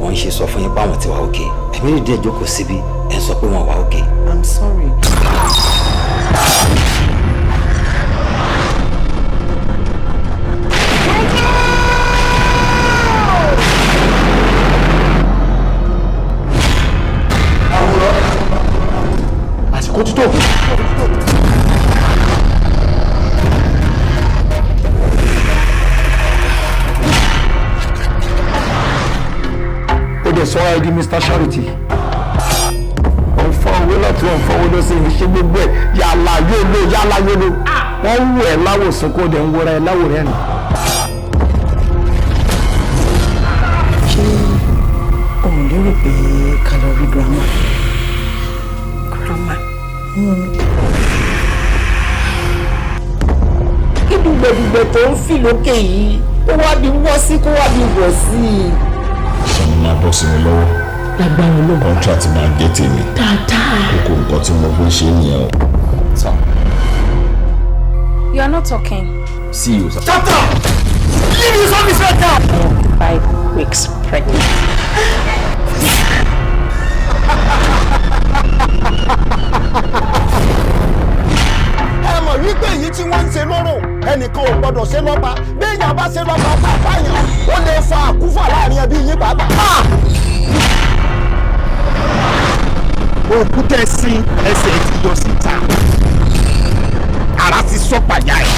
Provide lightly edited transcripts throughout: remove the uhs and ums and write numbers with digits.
Wọ́n ṣe sọ fún yín báwọn ti wà okay. Ẹ̀mí lè dé jókòó síbi ẹ̀ sọ pé wọ́n wà okay. I'm sorry. Àsìkò ti tó. Sọ́ra di Mr. Charity. Ọ̀fọ̀ owó láti ọ̀fọ̀ owó ló ṣe ṣe gbogbo ẹ̀ yàlá yóò lò. Wọ́n wù ẹ̀ láwòsàn kó dẹ̀ ń wọra ẹ̀ láwò rẹ̀ nù. Ṣé o lérò pé ká lọ rí grandma? Grandma. Kí dùgbẹ̀dùgbẹ̀ tó ń fì lókè yìí, ó wá bí wọ́ sí kó wá bí wọ̀ sí i. Ṣọ́ni máa bọ́ sí mi lọ́wọ́. Lágbára Ọlọ́run. Contract máa gé tèmi. Dáadáa. Kókó nǹkan tí mo fẹ́ ṣe nìyẹn o. Sir. You are not talking. See you, sir. Shut up! Leave his office right now! 5 weeks pregnant. Ẹ mọ̀ wípé èyí tí wọ́n ń ṣe lọ́rọ̀ ẹnìkan ò gbọ́dọ̀ ṣe lọ́ba béèyàn bá ṣe lọ́ba pàápàáyàn ó lè fa àkúfà láàrin ẹbí yín bàbá. Òkúta ẹṣin ẹsẹ̀ ti yọ síta ara ti sọ pàyà ẹ̀.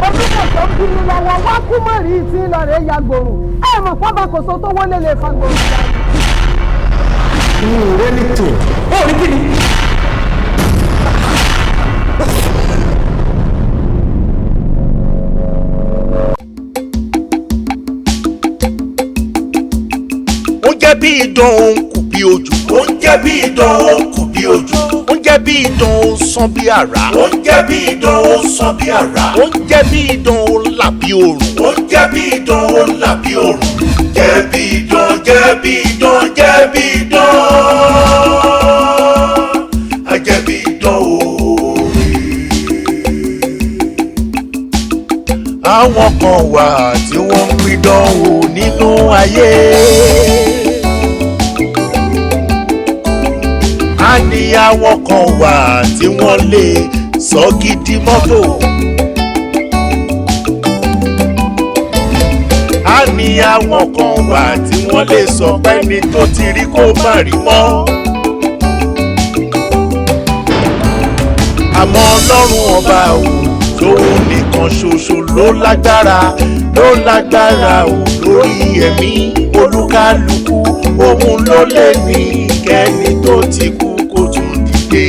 ọdún kọ̀ọ̀kan bínú lọ́wọ́ wá kú mọ́rí tí ń lọ rẹ̀ ya gbòòrùn ẹ mọ̀ pábà kò so tó wọlé lè fa gbòòrùn jáde. Wellington ó rí kí ni. ó jẹ́ bí idán òun kù bí ojú. ó ń jẹ́ bí idán òun kù bí ojú. ó ń jẹ́ bí idán òun sán bí àrá. ó ń jẹ́ bí idán òun sán bí àrá. ó ń jẹ́ bí idán òun là bí òrùn. ó ń jẹ́ bí idán òun là bí òrùn. jẹ́ bí idán jẹ́ bí idán jẹ́ bí idán. a jẹ́ bí idán òòrè. àwọn kan wà tí wọ́n ń pidán wò nínú ayé. a ní àwọn kan wà tí wọ́n lè sọ gidi mọ́tò. a ní àwọn kan wà tí wọ́n lè sọ pé ní tó ti rí kó má rí mọ́. àmọ́ ọlọ́run ọba ò tóun nìkan ṣoṣo ló lágbára ò lórí ẹ̀mí olúkálùkù òun ló lè ní kẹ́ni tó ti kú kó tún dìde.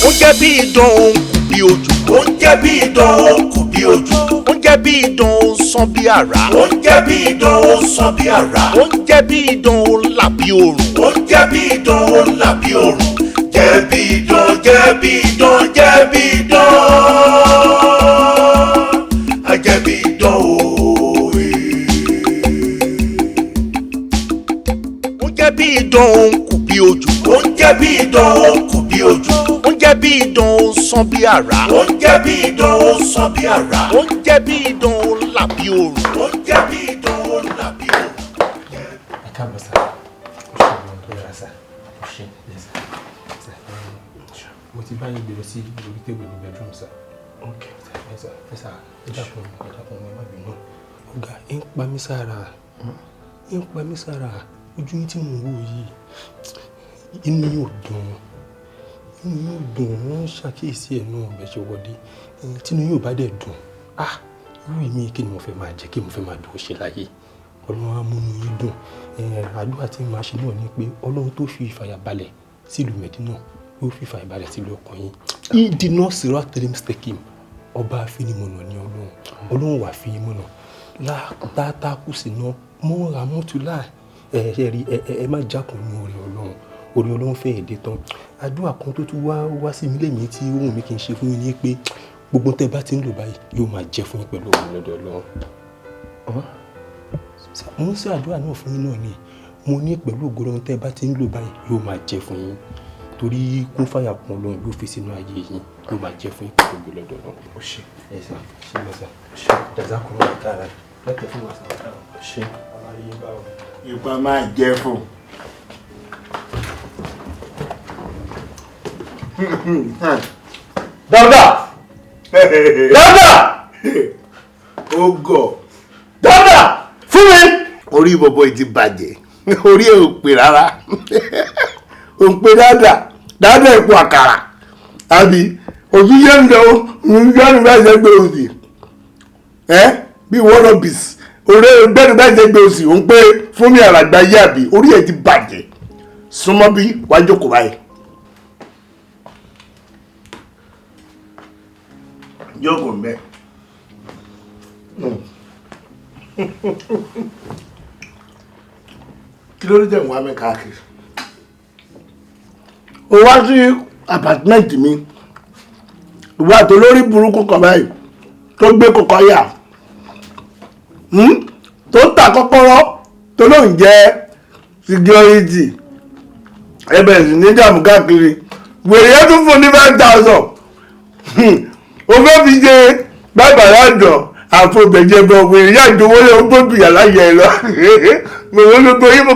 ó jẹ́ bí idán òun kù bí ojú. ó ń jẹ́ bí idán òun kù bí ojú. ó ń jẹ́ bí idán òun sán bí àrá. ó ń jẹ́ bí idán òun sán bí àrá. ó ń jẹ́ bí idán òun là bí òrùn. ó ń jẹ́ bí idán òun là bí òrùn. jẹ́ bí idán jẹ́ bí idán jẹ́ bí idán. a jẹ́ bí idán òòrè. ó jẹ́ bí idán òun kù bí ojú. ó ń jẹ́ bí idán òun kù bí ojú. ó ń jẹ́ bí idán òun sán bí àrá. ó ń jẹ́ bí idán òun sán bí àrá. ó ń jẹ́ bí idán òun là bí òrùn. ó ń jẹ́ bí idán òun là bí òrùn. ẹ káàbọ̀ sá ó ṣe ìwọ̀n tó yára sá ó ṣe yẹsà mo ti bá yín gbé lọ sí orí tébù ní bedroom sá. ok yẹsà ẹ dàpọ̀ mi má bínú. ọ̀gá ẹ ń pa mí sára ojú yín tí mò ń wò yìí inú yóò dùn wọ́n ṣàkíyèsí ẹ̀ náà bẹ́ẹ̀ ṣe wọlé tínú yóò bá dẹ̀ dùn irú èmi kí ni mo fẹ́ máa jẹ́ kí mo fẹ́ máa dùn ṣe láyé ọlọ́run á múnú yín dùn àdúrà tí màá ṣe náà ni pé ọlọ́run tó fi ìfàyàbalẹ̀ sílùú Mẹ́dínà yóò fi ìfàyàbalẹ̀ sílùú ọkàn yín ìdínà sirat al-mustaqim ọba àfinimọ̀nà ni ọlọ́run wà fi mọ̀nà látàkù sí náà mọ́ra mọ́túlá ẹ má jákùn ní orí ọlọ́run orí Ọlọ́run fẹ́ èdè tán àdúrà kan tó tún wá sí mi lẹ́mìí tí ohun mi kì í ṣe fún yín ni pé gbogbo tẹ́ bá ti ń lò báyìí yóò máa jẹ́ fún yín pẹ̀lú òun lọ́dọ̀ Ọlọ́run. mo ń ṣe àdúrà náà fún yín náà ni mo ní pẹ̀lú ògo Ọlọ́run tẹ́ bá ti ń lò báyìí yóò máa jẹ́ fún yín torí kún fàyà kan Ọlọ́run ló fi sínú ayé yín yóò máa jẹ́ fún yín pẹ̀lú ògo lọ́dọ̀ Ọlọ́run. ó ṣe ẹ sá ṣe lọ sá ṣe dàda kún náà kára lẹ́tẹ̀ẹ́ fún wa sá ṣe àlàyé yín báwo. ipa máa jẹ fún. Dáúdà! Dáúdà! ó gọ̀. Dáúdà! Fún mi! Orí bọ̀bọ̀ yìí ti bàjẹ́. Orí ẹ̀ ò pè rárá. Ò ń pe dáadáa ipò àkàrà. Àbí òtún yẹn ń lọ yọ́nù bá ṣe gbé òsì. Bí one of these. Orí bẹ́ẹ̀ni bá ṣe gbé òsì. Ò ń pé fún mi àràgbá yé àbí. Orí ẹ̀ ti bàjẹ́. Súnmọ́ bí wàá jókòó báyìí. Jókòó ń bẹ́ẹ̀. Kí ló dé wá mi káàkiri? Ó wá sí apàtímẹ́ǹtì mi ìwà tó lórí burúkú kan báyìí tó gbé kókó yà tó ń ta kọ́kọ́rọ́ tó lóun jẹ́ security ẹbẹ̀ sì ní dààmú káàkiri wèrè yẹn tún fún ní 5,000 ó fẹ́ fi ṣe gbàgbàrá àjọ àfọ̀bẹ̀jẹ̀bọ̀ wèrè yá ìjọwọ́ yẹn ó gbóbi yàrá yẹ lọ mo ló gbóyè mo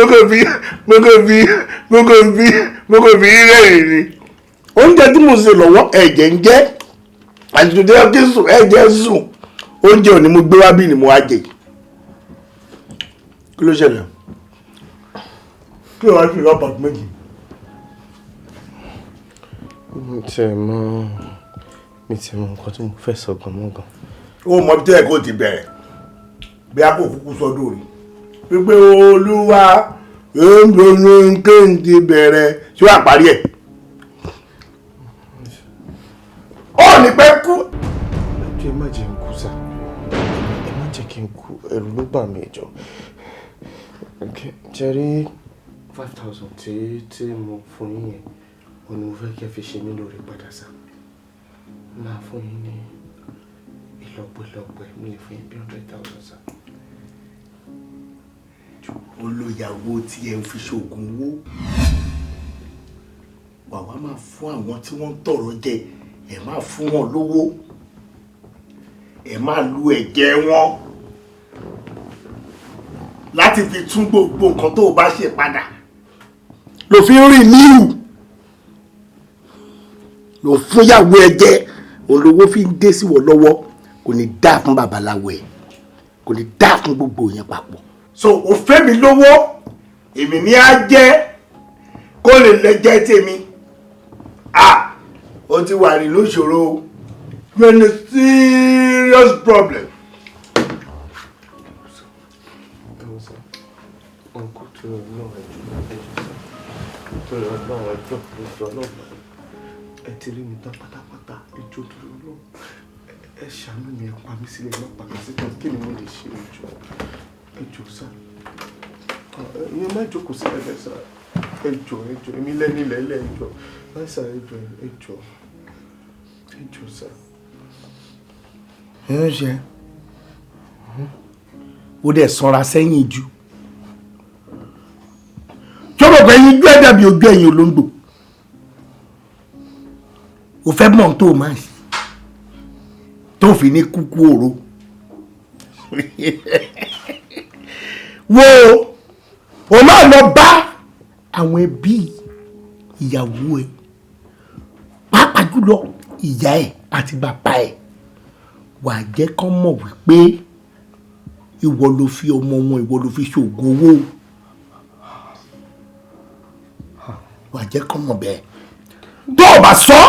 kò fi rẹ́rìn ni oúnjẹ tí mo ṣe lọ́wọ́ ẹ̀jẹ̀ ń jẹ́ àtúntò tí sùn ẹ̀jẹ̀ sùn oúnjẹ òní mo gbé wá bí ni mo wá jẹ kí ló ṣẹlẹ̀ kí ló wá sí ìlú méjì. mi ti mọ nǹkan tí mo fẹ́ sọ gan mọ́ gan. ó mọ bí tẹ́lẹ̀ kó ti bẹ̀rẹ̀ bí a kò kúkú sọ́dọ̀ rí wípé olúwa ń kéǹtì bẹ̀rẹ̀ ṣé wàá parí ẹ̀. ó ní pẹ́ kú. ẹjọ́ ẹ má jẹ́ n kú sá ẹ má jẹ́ kí n kú ẹ̀rù ló bà mí ẹjọ́ jẹ́rí 5,000 tí mo fún yín yẹn òun ni mo fẹ́ kí ẹ fi ṣe mí lórí padà sá máa fún yín ní ìlọ́pọ̀lọpọ̀ mi lè fún yín bí 100,000 sá. olóyàwó tí ẹ ń fi ṣoògùn owó wàá máa fún àwọn tí wọ́n ń tọrọ jẹ ẹ máa fún wọn lówó ẹ máa lu ẹ̀jẹ̀ wọn láti fi tún gbogbo nǹkan tó o bá ṣe padà ló fi ń rìn níhù ló fún yàwó ẹ̀jẹ̀ olówó fi ń dé sí wọ lọ́wọ́ kò ní dáa fún babaláwo ẹ̀ kò ní dáa fún gbogbo yẹn papọ̀. So o fẹ́ mi lówó èmi ní á jẹ́ kó lè lẹ́jẹ́ tèmi o ti wà nínú ìṣòro you are in a serious problem. ẹ ti rí mi tán pátápátá ìjọ tó lọ ẹ ṣàánú mi ẹ pa mí sílẹ̀ má pa mí síta kí ni mo lè ṣe ẹjọ́ sá ẹ má jókòó sí ẹlẹ sá ẹjọ́ èmi lẹ́ni lẹ́lẹ́ ẹjọ́ láìsà ẹjọ́ sá. ẹ ń ṣe ó dẹ̀ sanra sẹ́yìn jù tọ́bọ̀ pé yín gbé dàbí ojú ẹ̀yìn olóńgbò o fẹ́ mọ̀ tó máa ṣe tó fi ní kúkú òru wo o máa lọ bá àwọn ẹbí ìyàwó ẹ pàápàá jùlọ ìyá ẹ àti bàbá ẹ wà jẹ́ kán mọ̀ wípé ìwọ ló fi ọmọ wọn ìwọ ló fi ṣoògùn owó wà jẹ́ kán mọ̀ bẹ́ẹ̀ tó o bá sọ.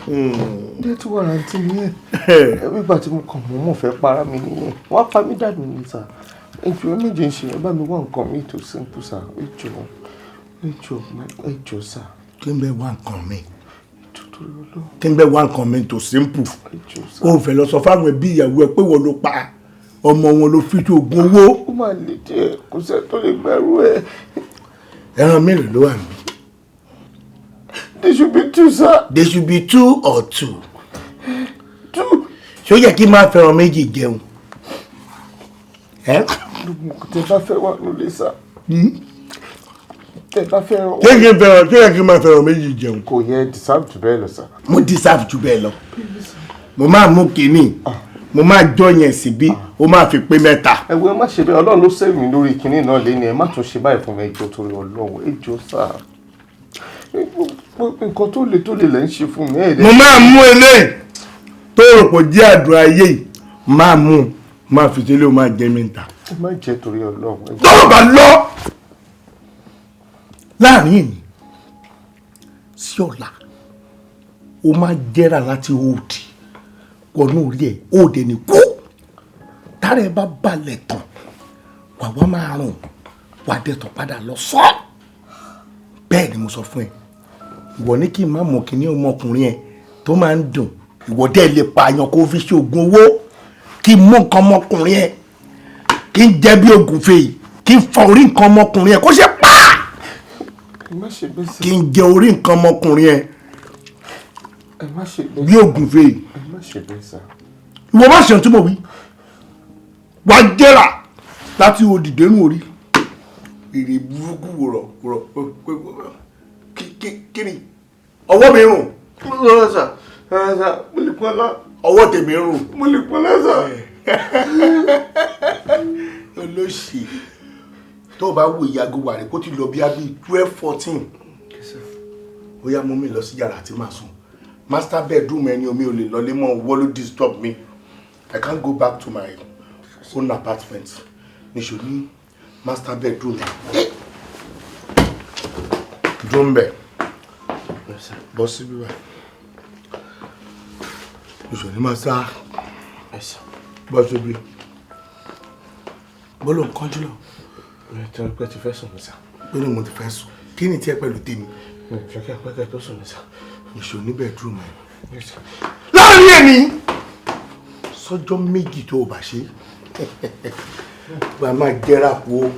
Ilé tí wọ́n rántí nìyẹn. Nígbà tí mo kàn mọ́ fẹ́ para mi nìyẹn. Wọ́n á pa mí dànù ní sà. Ẹjọ́ méje ń ṣe ẹ bá mi wá nǹkan mi tó simple sà. Ẹjọ́ sà. Kí n bẹ wá nǹkan mi. Kí n bẹ wá nǹkan mi tó simple. O fẹ́ lọ sọ fáwọn ẹbí ìyàwó ẹ pé wọ́n ló pa. ọmọ wọn ló fi tó oògùn owó. ó máa lè díẹ̀ kò sẹ́ tó lè gbẹ̀rú ẹ̀. ẹran mélòó ló wà níbí? There should be 2, sir. There should be 2 or 2. 2. ṣó yẹ kí n máa fẹ́ràn méjì jẹun? tẹ bá fẹ́ wà nílé sá. tẹ bá fẹ́ràn. ṣé kí n fẹ́ràn ṣó yẹ kí n máa fẹ́ràn méjì jẹun? kò yẹ deserve jù bẹ́ẹ̀ lọ sá. mo deserve jù bẹ́ẹ̀ lọ. mo máa mú kínní mo máa jọ yẹn síbí ó máa fi pé 3. ẹ wo ẹ má ṣe bẹ́ẹ̀ ọlọ́run ló save mi lórí kínní náà lé ní ẹ má tún ṣe báyìí fún mi ẹjọ́ torí ọlọ́run ẹjọ́ sá. nǹkan tó le lẹ́ ń ṣe fún mi. mo máa mú eléyìí tó rò pọ̀ jẹ́ àdúrà ayé yìí máa mú máa fi sílé o máa jẹ mí ta. ẹ má jẹ́ torí ọlọ́run. tó bá lọ láàrin èmi sí ọ̀la o máa jẹ́ra láti òòdì wọnú orí ẹ̀ òòdì ní kú tára ẹ bá balẹ̀ tán wà wá máa rùn wà dẹ̀tọ̀ padà lọ sọ́ bẹ́ẹ̀ ni mo sọ fún ẹ ìwọ ní kí n má mọ̀ kí ní ọmọkùnrin ẹ tó máa ń dùn ìwọ dẹ́ lè pààyàn kó fi ṣe oògùn owó kí n mú nǹkan ọmọkùnrin ẹ kí n jẹ bí oògùn fèyí kí n fọ orí nǹkan ọmọkùnrin ẹ kó ṣe pa kí n jẹ orí nǹkan ọmọkùnrin ẹ bí oògùn fèyí ìwọ má ṣe ohun tí mo wí wà á jẹ́ra láti òdìdé nù orí èrè burúkú wòrọ̀ kí ni ọwọ́ mi rùn. ọwọ́ tèmi rùn. mo lè pọ́n lẹ́sà. olóṣì tó o bá wo ìyàgò wà rẹ kó ti lọ bí abí 12-14 ó yá mú mi lọ sí yàrá tí màá sùn master bedroom ẹni omi ò lè lọlé mọ́ owó ló disturb me I can't go back to my own apartment níṣó ní master bedroom dùn bẹ́ẹ̀ bọ́ sí bíbá níṣó ní master bọ́ sí bí bọ́lọ̀ nǹkan jùlọ. ẹ pẹ́ ti fẹ́ sùn ní sá. pé ní mo ti fẹ́ sùn kí ni tí ẹ pẹ̀lú tèmi. ìfẹ́kẹ́ pẹ́kẹ́ tó sùn ní sá. níṣó ní bedroom ẹ. láàrin ẹni sọ́jọ́ méjì tó o bá ṣe wàá máa jẹ́ra po.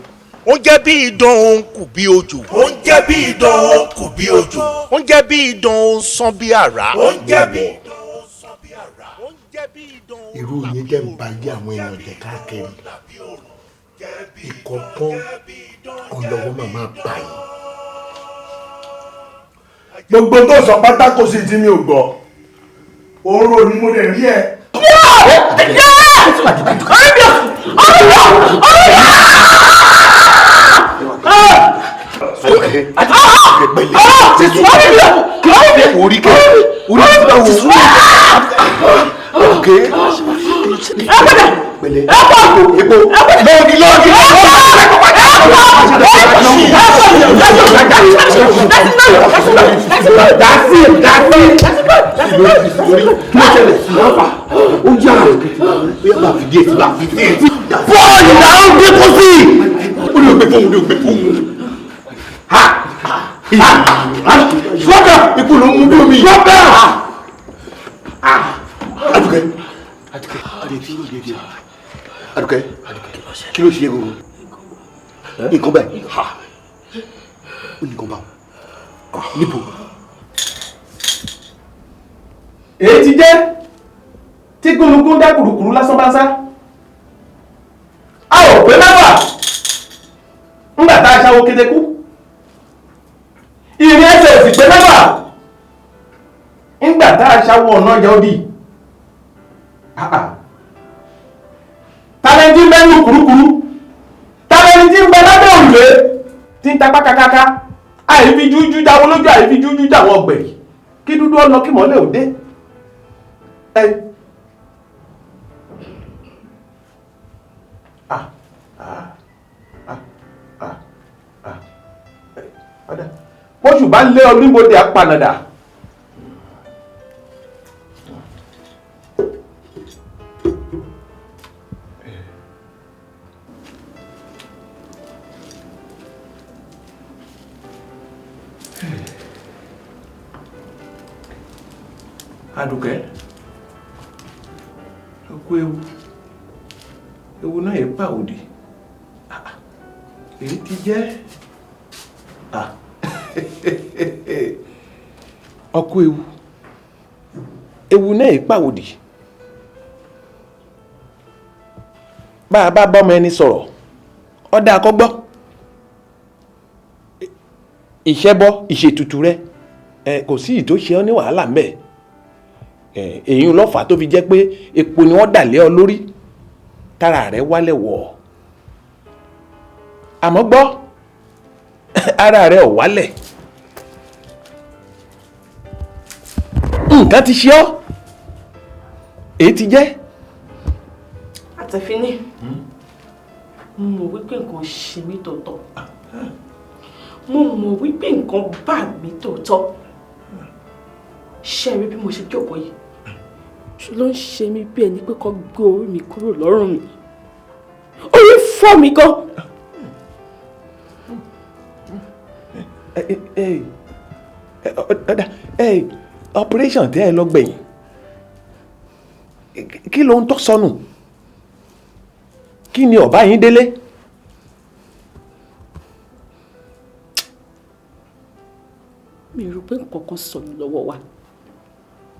ó jẹ́ bí idán òun kù bí ojú. ó ń jẹ́ bí idán òun kù bí ojú. ó ń jẹ́ bí idán òun sán bí àrá. ó ń jẹ́ bí idán òun sán bí àrá. ó ń jẹ́ bí idán òun. irú yẹn jẹ́ ń ba ilé àwọn èèyàn jẹ́ káàkiri ìkọ̀ọ̀kan ọlọ́wọ́ màmá báyìí. gbogbo tó sọ pátákó sí tí mi ò gbọ́ òórò ni mo lè rí ẹ. Adùkẹ́ kí ló ṣe gbogbo nǹkan bẹ́ẹ̀ ó nǹkan bá wọn níbo. èyí ti jẹ́ tí gbólógún dá kùrùkùrù lásán bá sá a ò pé mẹ́fà ńgbà tá a ṣàwó kété kú ìrìn ẹsẹ̀ sì pé mẹ́fà ńgbà tá a ṣàwó ọ̀nà ọjà òdì tálẹ́ntì ń bẹ ní kùrùkùrù tálẹ́ntì ń bẹ lábẹ́ òrùlé tí ń tapá kakaka àìfi jújú dáwọ́ lójú àìfi jújú dáwọ́ ọgbẹ̀rì kí dúdú ọlọ kí mọ́lẹ̀ òde pọ́ṣù bá lé ọ níbodè apanàdà. Adùkẹ́ ó kú ewu ewu náà yẹ pa òdì èyí ti jẹ́ ọkọ ewu náà yẹ pa òdì bá a bá bọ́mọ ẹni sọ̀rọ̀ ọ̀dà àkọ́gbọ́ ìṣẹ́bọ ìṣètùtù rẹ kò sí ìtò ṣe ọ́ ní wàhálà mbẹ́ èyí lọ́fà tó fi jẹ́ pé epo ni wọ́n dà lé ọ lórí tára rẹ̀ wálẹ̀ wọ̀ àmọ́ gbọ́ ara rẹ̀ ò wálẹ̀ nǹkan ti ṣe ọ́ èyí ti jẹ́. àtẹ̀fínì mo mọ̀ wípé nǹkan ṣe mí tòótọ́ mo mọ̀ wípé nǹkan bà mí tòótọ́ ṣe rí bí mo ṣe jókòó yìí ṣe ló ń ṣe mí bí ẹni pé kó gbé orí mi kúrò lọ́rùn mi orí fọ́ mi gan. operation tẹ́ ẹ lọ gbẹ̀yìn kí ló ń tọ́ sọnù kí ni ọ̀bá yín délé. mi rò pé nǹkan kan sọnù lọ́wọ́ wa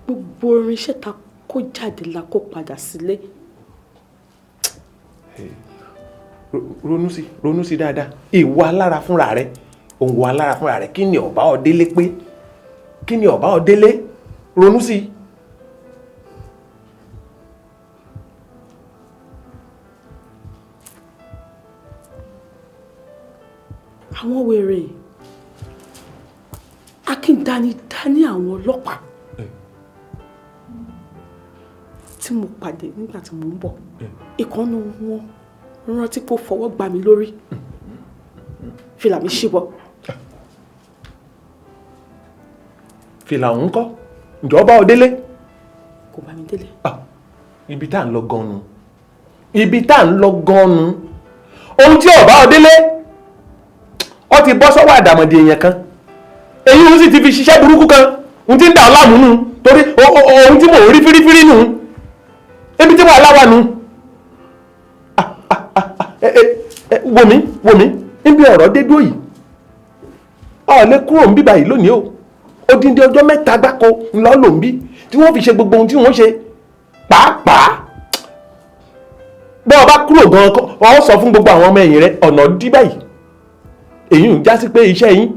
gbogbo irinṣẹ́ ta kó jáde la kó padà sílé. ronú sí dáadáa ìwọ alára fúnra rẹ òun wọ alára fúnra rẹ kí ni ọ̀bá ọ délé pé kí ni ọ̀bá ọ délé ronú sí. àwọn wèrè akíndánidání àwọn ọlọ́pàá tí mo pàdé nígbà tí mo ń bọ̀ ìkànnì wọn rántí kó fọwọ́ gbá mi lórí fìlà mi ṣíbọ. fìlà òun kọ́ ìjọba ò délé. kò bá mi délé. ibi tá à ń lọ gan-an ibi tá à ń lọ gan-an ohun tí ọba ò délé ó ti bọ́ sọ́wọ́ àdàmọ̀dì èèyàn kan èyí ó sì ti fi ṣiṣẹ́ burúkú kan ohun tí ń dà ọ́ láàmú nù torí ohun tí mò ń rí fírífírí nù ebi tí wàhálà wà nù. wò mí níbi ọ̀rọ̀ dé dúró yìí ọ̀ lè kúrò ń bí báyìí lónìí o odindi ọjọ́ mẹ́ta gbáko ńlọ lò ń bí tí wọ́n fi ṣe gbogbo ohun tí wọ́n ṣe pàápàá bọ́ ọ bá kúrò gan-an wọ́n sọ fún gbogbo àwọn ọmọ ẹ̀yìn rẹ ọ̀nà dí báyìí èyí ń já sí pé iṣẹ́ yín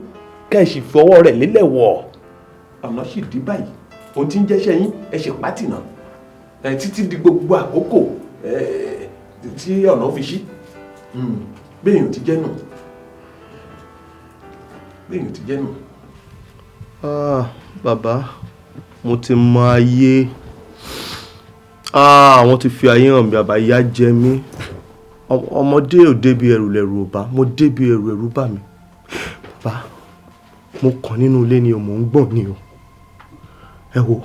kẹ́ ẹ̀ sì fọwọ́ rẹ̀ lélẹ̀ wọ̀ ọ̀nà sì dí báyìí ohun tí ń jẹ́ṣẹ́ yín ẹ ṣe pátì náà títí di gbogbo àkókò tí ọ̀nà fi ṣí béèyàn ti jẹ́ nù béèyàn ti jẹ́ nù. Bàbá mo ti mọ ayé àwọn ti fi ayé hàn mi bàbá ìyà jẹ mí ọmọdé ò débi ẹrù lẹ̀rù ò bá mo débi ẹrù bà mí bàbá mo kàn nínú ilé ni o mò ń gbọ̀n ni o ẹ wo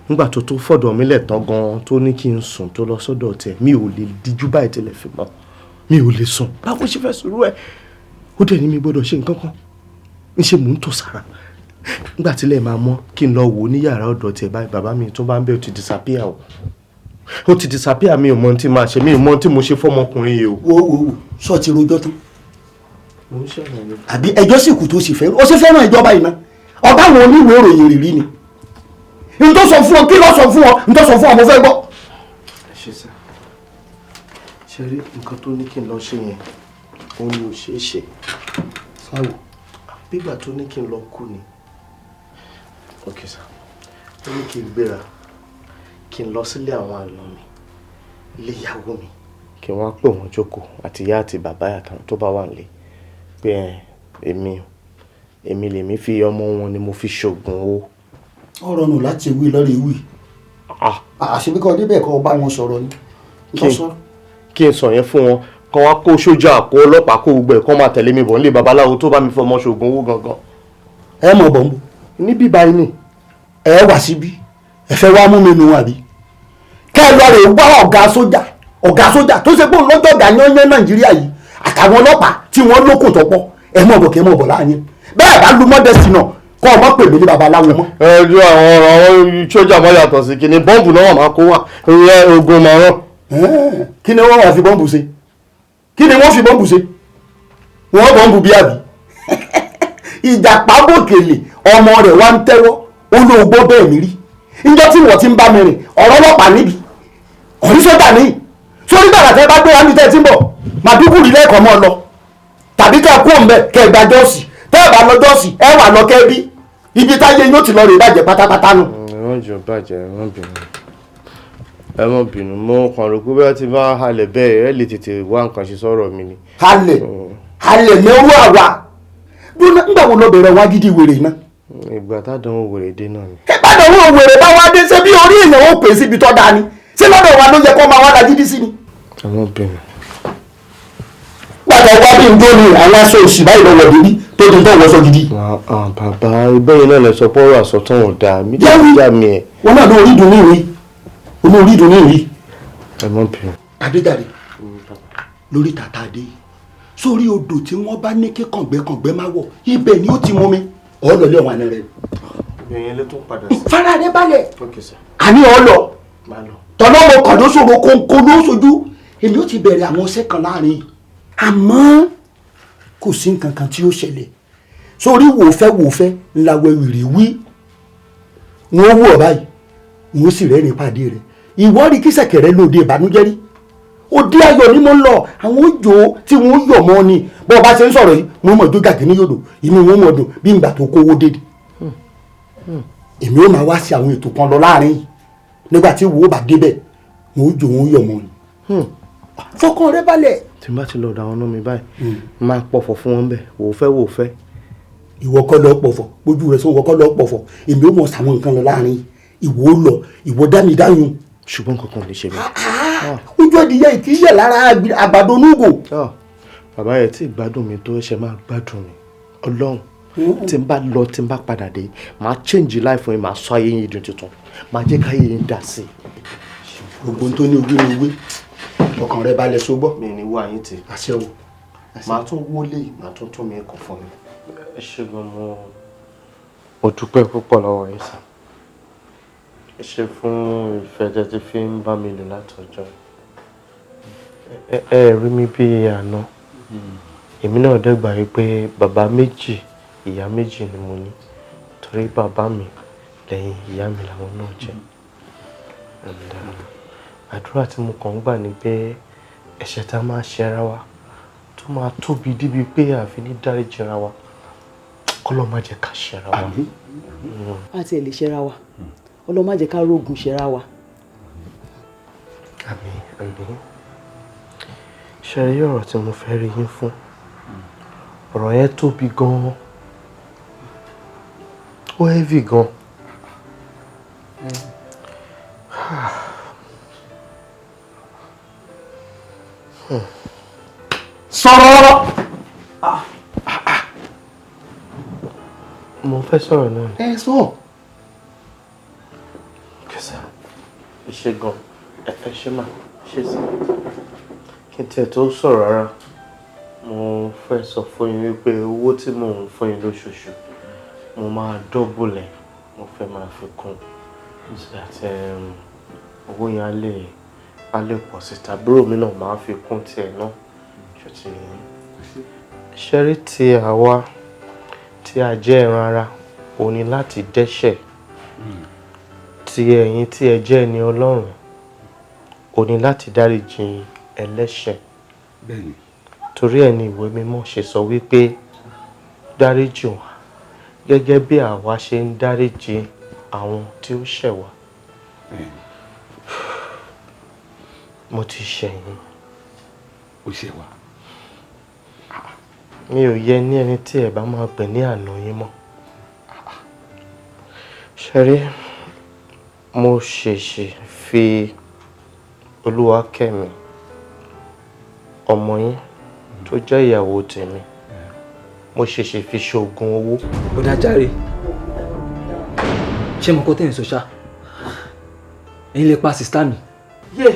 nígbà tó fọ̀dọ̀ mi lẹ̀ tán gan tó ní kí n sùn tó lọ sọ́dọ̀ tẹ̀ mi ò lè díjú báyìí tẹ́lẹ̀ fi mọ́ mi ò lè sùn báwo ṣe fẹ́ sùúrù ẹ̀ ó dẹ̀ ní mi gbọ́dọ̀ ṣe nǹkan kan níṣẹ́ mò ń tò sára nígbà tílẹ̀ máa mọ́ kí n lọ wò ní yàrá ọ̀dọ̀ tẹ̀ báyìí bàbá mi tó bá ń bẹ̀ ó ti disappear ó ti disappear mi ò mọ tí máa ṣe mi ò mọ tí mo ṣe fọ́mọkùnrin yìí o. wo sọ ti rojọ́ tán àbí ẹjọ́ sì kù tó sì fẹ́ràn ó sì fẹ́ràn ìjọba yìí náà ọba àwọn oníwèé ìròyìn rìrì ni n tó sọ fún ọ kí ló sọ fún ọ n tó sọ fún ọ mo fẹ́ gbọ́. ẹ ṣe sá ṣe rí nǹkan tó ní kí n lọ ṣe yẹn òun ni ò ṣeé ṣe sáwò bígbà tó ní kí n lọ kú ni ok sá ó ní kí n gbéra kí n lọ sílé àwọn àna mi ilé ìyàwó mi kí wọ́n pè wọ́n jókòó àti ìyá àti bàbá àtàwọn tó bá wà nílé pé èmi lèmi fi ọmọ wọn ni mo fi ṣoògùn owó. ọ̀rọ̀ nù láti wí lọ́rẹ̀ wí àṣebí kan débẹ̀ kọ́ bá wọn sọ̀rọ̀ ni. kí n sọ yẹn fún wọn kọ́ wá kó sójà kó ọlọ́pàá kó gbogbo ẹ̀ kọ́ máa tẹ̀lé mi bọ̀ nílé babaláwo tó bá mi fọmọ ṣoògùn owó gangan. ẹ mọ̀ bọ̀ ń bọ̀ níbí báyìí ni. ẹ wà síbí ẹ fẹ́ wá mú mi nù àbí. kẹ́ ẹ lọ rè wá ọ̀gá sójà tó ṣe pé òun lọ́jọ́ ọ̀gá yányán Nàìjíríà yìí àtàwọn ọlọ́pàá tí wọ́n lókùn tó pọ̀ ẹ mọ̀ bọ̀ kẹ́ mọ̀ bọ̀ láàyè bẹ́ẹ̀ bá lu mọ́dẹ́sì náà kọ́ ọmọ pè mí ní babaláwo mọ́. ẹ ju àwọn sójà mọ́ yàtọ̀ sí kí ni bọ́ǹbù náà máa kó wà ogun màrán. kí ni wọ́n wá fi bọ́ǹbù ṣe kí ni wọ́n fi bọ́ǹbù ṣe wọ́n bọ́ǹbù bí àbí ìjàpá gòkèlè ọmọ rẹ̀ wá ń tẹ́wọ́ olóògbó bẹ́ẹ̀ mi rí níjọ́ tí wọ́n ti ń bá mi rìn ọ̀rọ̀ ọlọ́pàá níbi ọ̀rí sọ́jà níyì sórí gbàgbà tẹ́ bá gbé wá ní tẹ́ tí ń bọ̀ màdúkùrì lẹ́ẹ̀kan mọ́ lọ tàbí kẹ́ kú òǹbẹ kẹ́ gba jọ́ọ̀sì tẹ́ ẹ̀ bá lọ jọ́ọ̀sì ẹ wà lọ kẹ́ bí ibi táyé yóò ti lọ rè bàjẹ́ pátápátá nù. ẹ̀wọ̀n jọ bàjẹ́ ẹ̀wọ̀n bínú mo kàn rò pé bẹ́ẹ̀ ti bá halẹ̀ bẹ́ẹ̀ ẹ lè tètè wá nǹkan ṣe sọ̀rọ̀ mi ni. halẹ̀ mẹ́rú àwa nígbà wo lọ bẹ̀rẹ̀ wá gidi wèrè náà. ìgbà tádánwò wèrè dé náà ni. ìbádọ́wọ́ wèrè bá wá dé ṣé bí orí èèyàn ó pè síbi tó dáa ni ṣé lọ́dọ̀ wa ló yẹ kó máa wá la gidi sí ni. ẹ̀wọ̀n bínú. gbàgbọ́ wá bí n jó ni àwọn aṣọ òṣì báyìí lọ́wọ́ dídí tó di tó wọ́sọ gidi. bàbá ìbẹ́yìn náà lè sọ pé ọ̀rọ̀ àsọtán ò dáa mí já mi ẹ̀. wọn náà lórí dùn ní ìrí olórí dùn ní ìrí. ẹ̀wọ̀n bínú. adéjàre lórí tàtà dé sórí odò tí wọ́n bá ní kí kàngbẹ́kàngbẹ́ máa wọ̀ ibẹ̀ ni ó ti mú mi ọlọ́lẹ̀ ọ̀hún àná rẹ̀. ìyẹn ló tún padà sí. fara rẹ balẹ̀ àní ọlọ tọ́lọ́ mo kàn ló ṣòro kónkó ló ṣojú èmi ó ti bẹ̀rẹ̀ àwọn ọ̀sẹ̀ kan láàrin àmọ́ kò sí nǹkan kan tí ó ṣẹlẹ̀ sórí wòfẹ́ ńlá wẹ̀wìrì wí wọ́n wù ọ́ báyìí wọ́n sì rẹ́rìn pàdé rẹ̀ ìwọ rí kí sẹ̀kẹ̀rẹ̀ lóde ìbànújẹ́ rí òde ayọ̀ ni mo ń lọ àwọn òjò tí wọ́n yọ̀ mọ́ ni bọ́ ọba ṣe ń sọ̀rọ̀ yìí mo mọ̀ jó gàgé ní yòdò inú wọn mọ̀ dùn bí ìgbà tó kówó dédé èmi ó máa wá sí àwọn ètò kan lọ láàrin yìí nígbà tí wo bá débẹ̀ wọn ó jò wọn yọ̀ mọ́ ni fọkàn rẹ balẹ̀. tí n bá ti lọ ọ̀dọ̀ àwọn ọ̀nà mi báyìí máa pọ̀fọ̀ fún wọn bẹ́ẹ̀ wò fẹ́. ìwọ kọ́ lọ pọ̀fọ̀ gbójú rẹ sọ ìwọ kọ́ lọ pọ̀fọ̀ èmi ó mọ̀ sàwọn nǹkan lọ láàrin ìwọ ó lọ ìwọ dá mi dáhùn. ṣùgbọ́n kankan lè ṣe mí. ojú ẹdìyẹ ìkíyẹ lára àgbàdo onúgò. bàbá yẹn tí ìgbádùn mi tó ṣe máa gbádùn mi ọlọ́run tí n bá lọ tí n bá padà dé máa change life fún yín máa sọ ayé yín dùn tuntun máa jẹ́ káyé yín dà sí i. gbogbo tó ní ojú ni wé ọkàn rẹ balẹ̀ sógbọ́. mi ní wá yín tì. àṣẹ o. màá tún wọlé màá tún tún mi kàn fún mi. ẹ ṣe gan mo dúpẹ́ púpọ̀ lọ́wọ́ yín sá. ẹ ṣe fún ìfẹ́ jẹ́ tí fi ń bá mi lò látọjọ́. ẹ rí mi bí àná èmi náà dẹ́gbà yìí pé bàbá méjì ìyá méjì ni mo ní torí bàbá mi lẹ́yìn ìyá mi làwọn náà jẹ́. àdúrà tí mo kàn ń gbà ni pé ẹ̀ṣẹ̀ tá a máa ṣẹra wa tó máa tóbi débi pé àfi ní dáríjìra wa kọ́lọ́ má jẹ́ ká ṣẹra wa. àti ẹ̀ lè ṣẹra wa ọlọ́run má jẹ́ ká rógun ṣẹra wa. àmín. ṣe rí ọ̀rọ̀ tí mo fẹ́ rí yín fún ọ̀rọ̀ yẹn tóbi gan-an ó heavy gan-an. sọ̀rọ̀. mo fẹ́ sọ̀rọ̀ náà. ẹ sọ. kẹsà ẹ ṣe gan ẹ ṣe máa ṣe sí kí n tiẹ̀ tó sọ̀rọ̀ rárá mo fẹ́ sọ fún yín wípé owó tí mò ń fún yín lóṣooṣù mo máa double ẹ̀ mo fẹ́ máa fi kún so that owó yẹn á lè pọ̀ sí tàbúrò mi náà máa fi kún tiẹ̀ náà ṣòtì ṣẹ́rí tí àwa tí a jẹ́ ẹran ara ò ní láti dẹ́ṣẹ̀ tí ẹ̀yin tí ẹ jẹ́ ẹni Ọlọ́run ò ní láti dáríjì ẹlẹ́ṣẹ̀. Bẹ́ẹ̀ni. Torí ẹ̀ ni ìwé mímọ́ ṣe sọ wípé dáríjì wá gẹ́gẹ́ bí àwa ṣe ń dáríjì àwọn tí ó ṣẹ̀ wá. Mo ti ṣẹ̀ yín. Ó ṣẹ̀ wá. Mi ò yẹ ní ẹni tí ẹ bá máa pè ní àná yín mọ́. Ṣẹ́rí, mo ṣèṣì fi Olúwakẹ́mi ọmọ yín tó jẹ́ ìyàwó tèmi mo ṣèṣì fi ṣoògùn owó. Bọ̀dá Jàre, ṣé mo kọ́ tẹ̀ ń sọ ṣá? Ẹ̀yin lè pa sìstá mi. Yé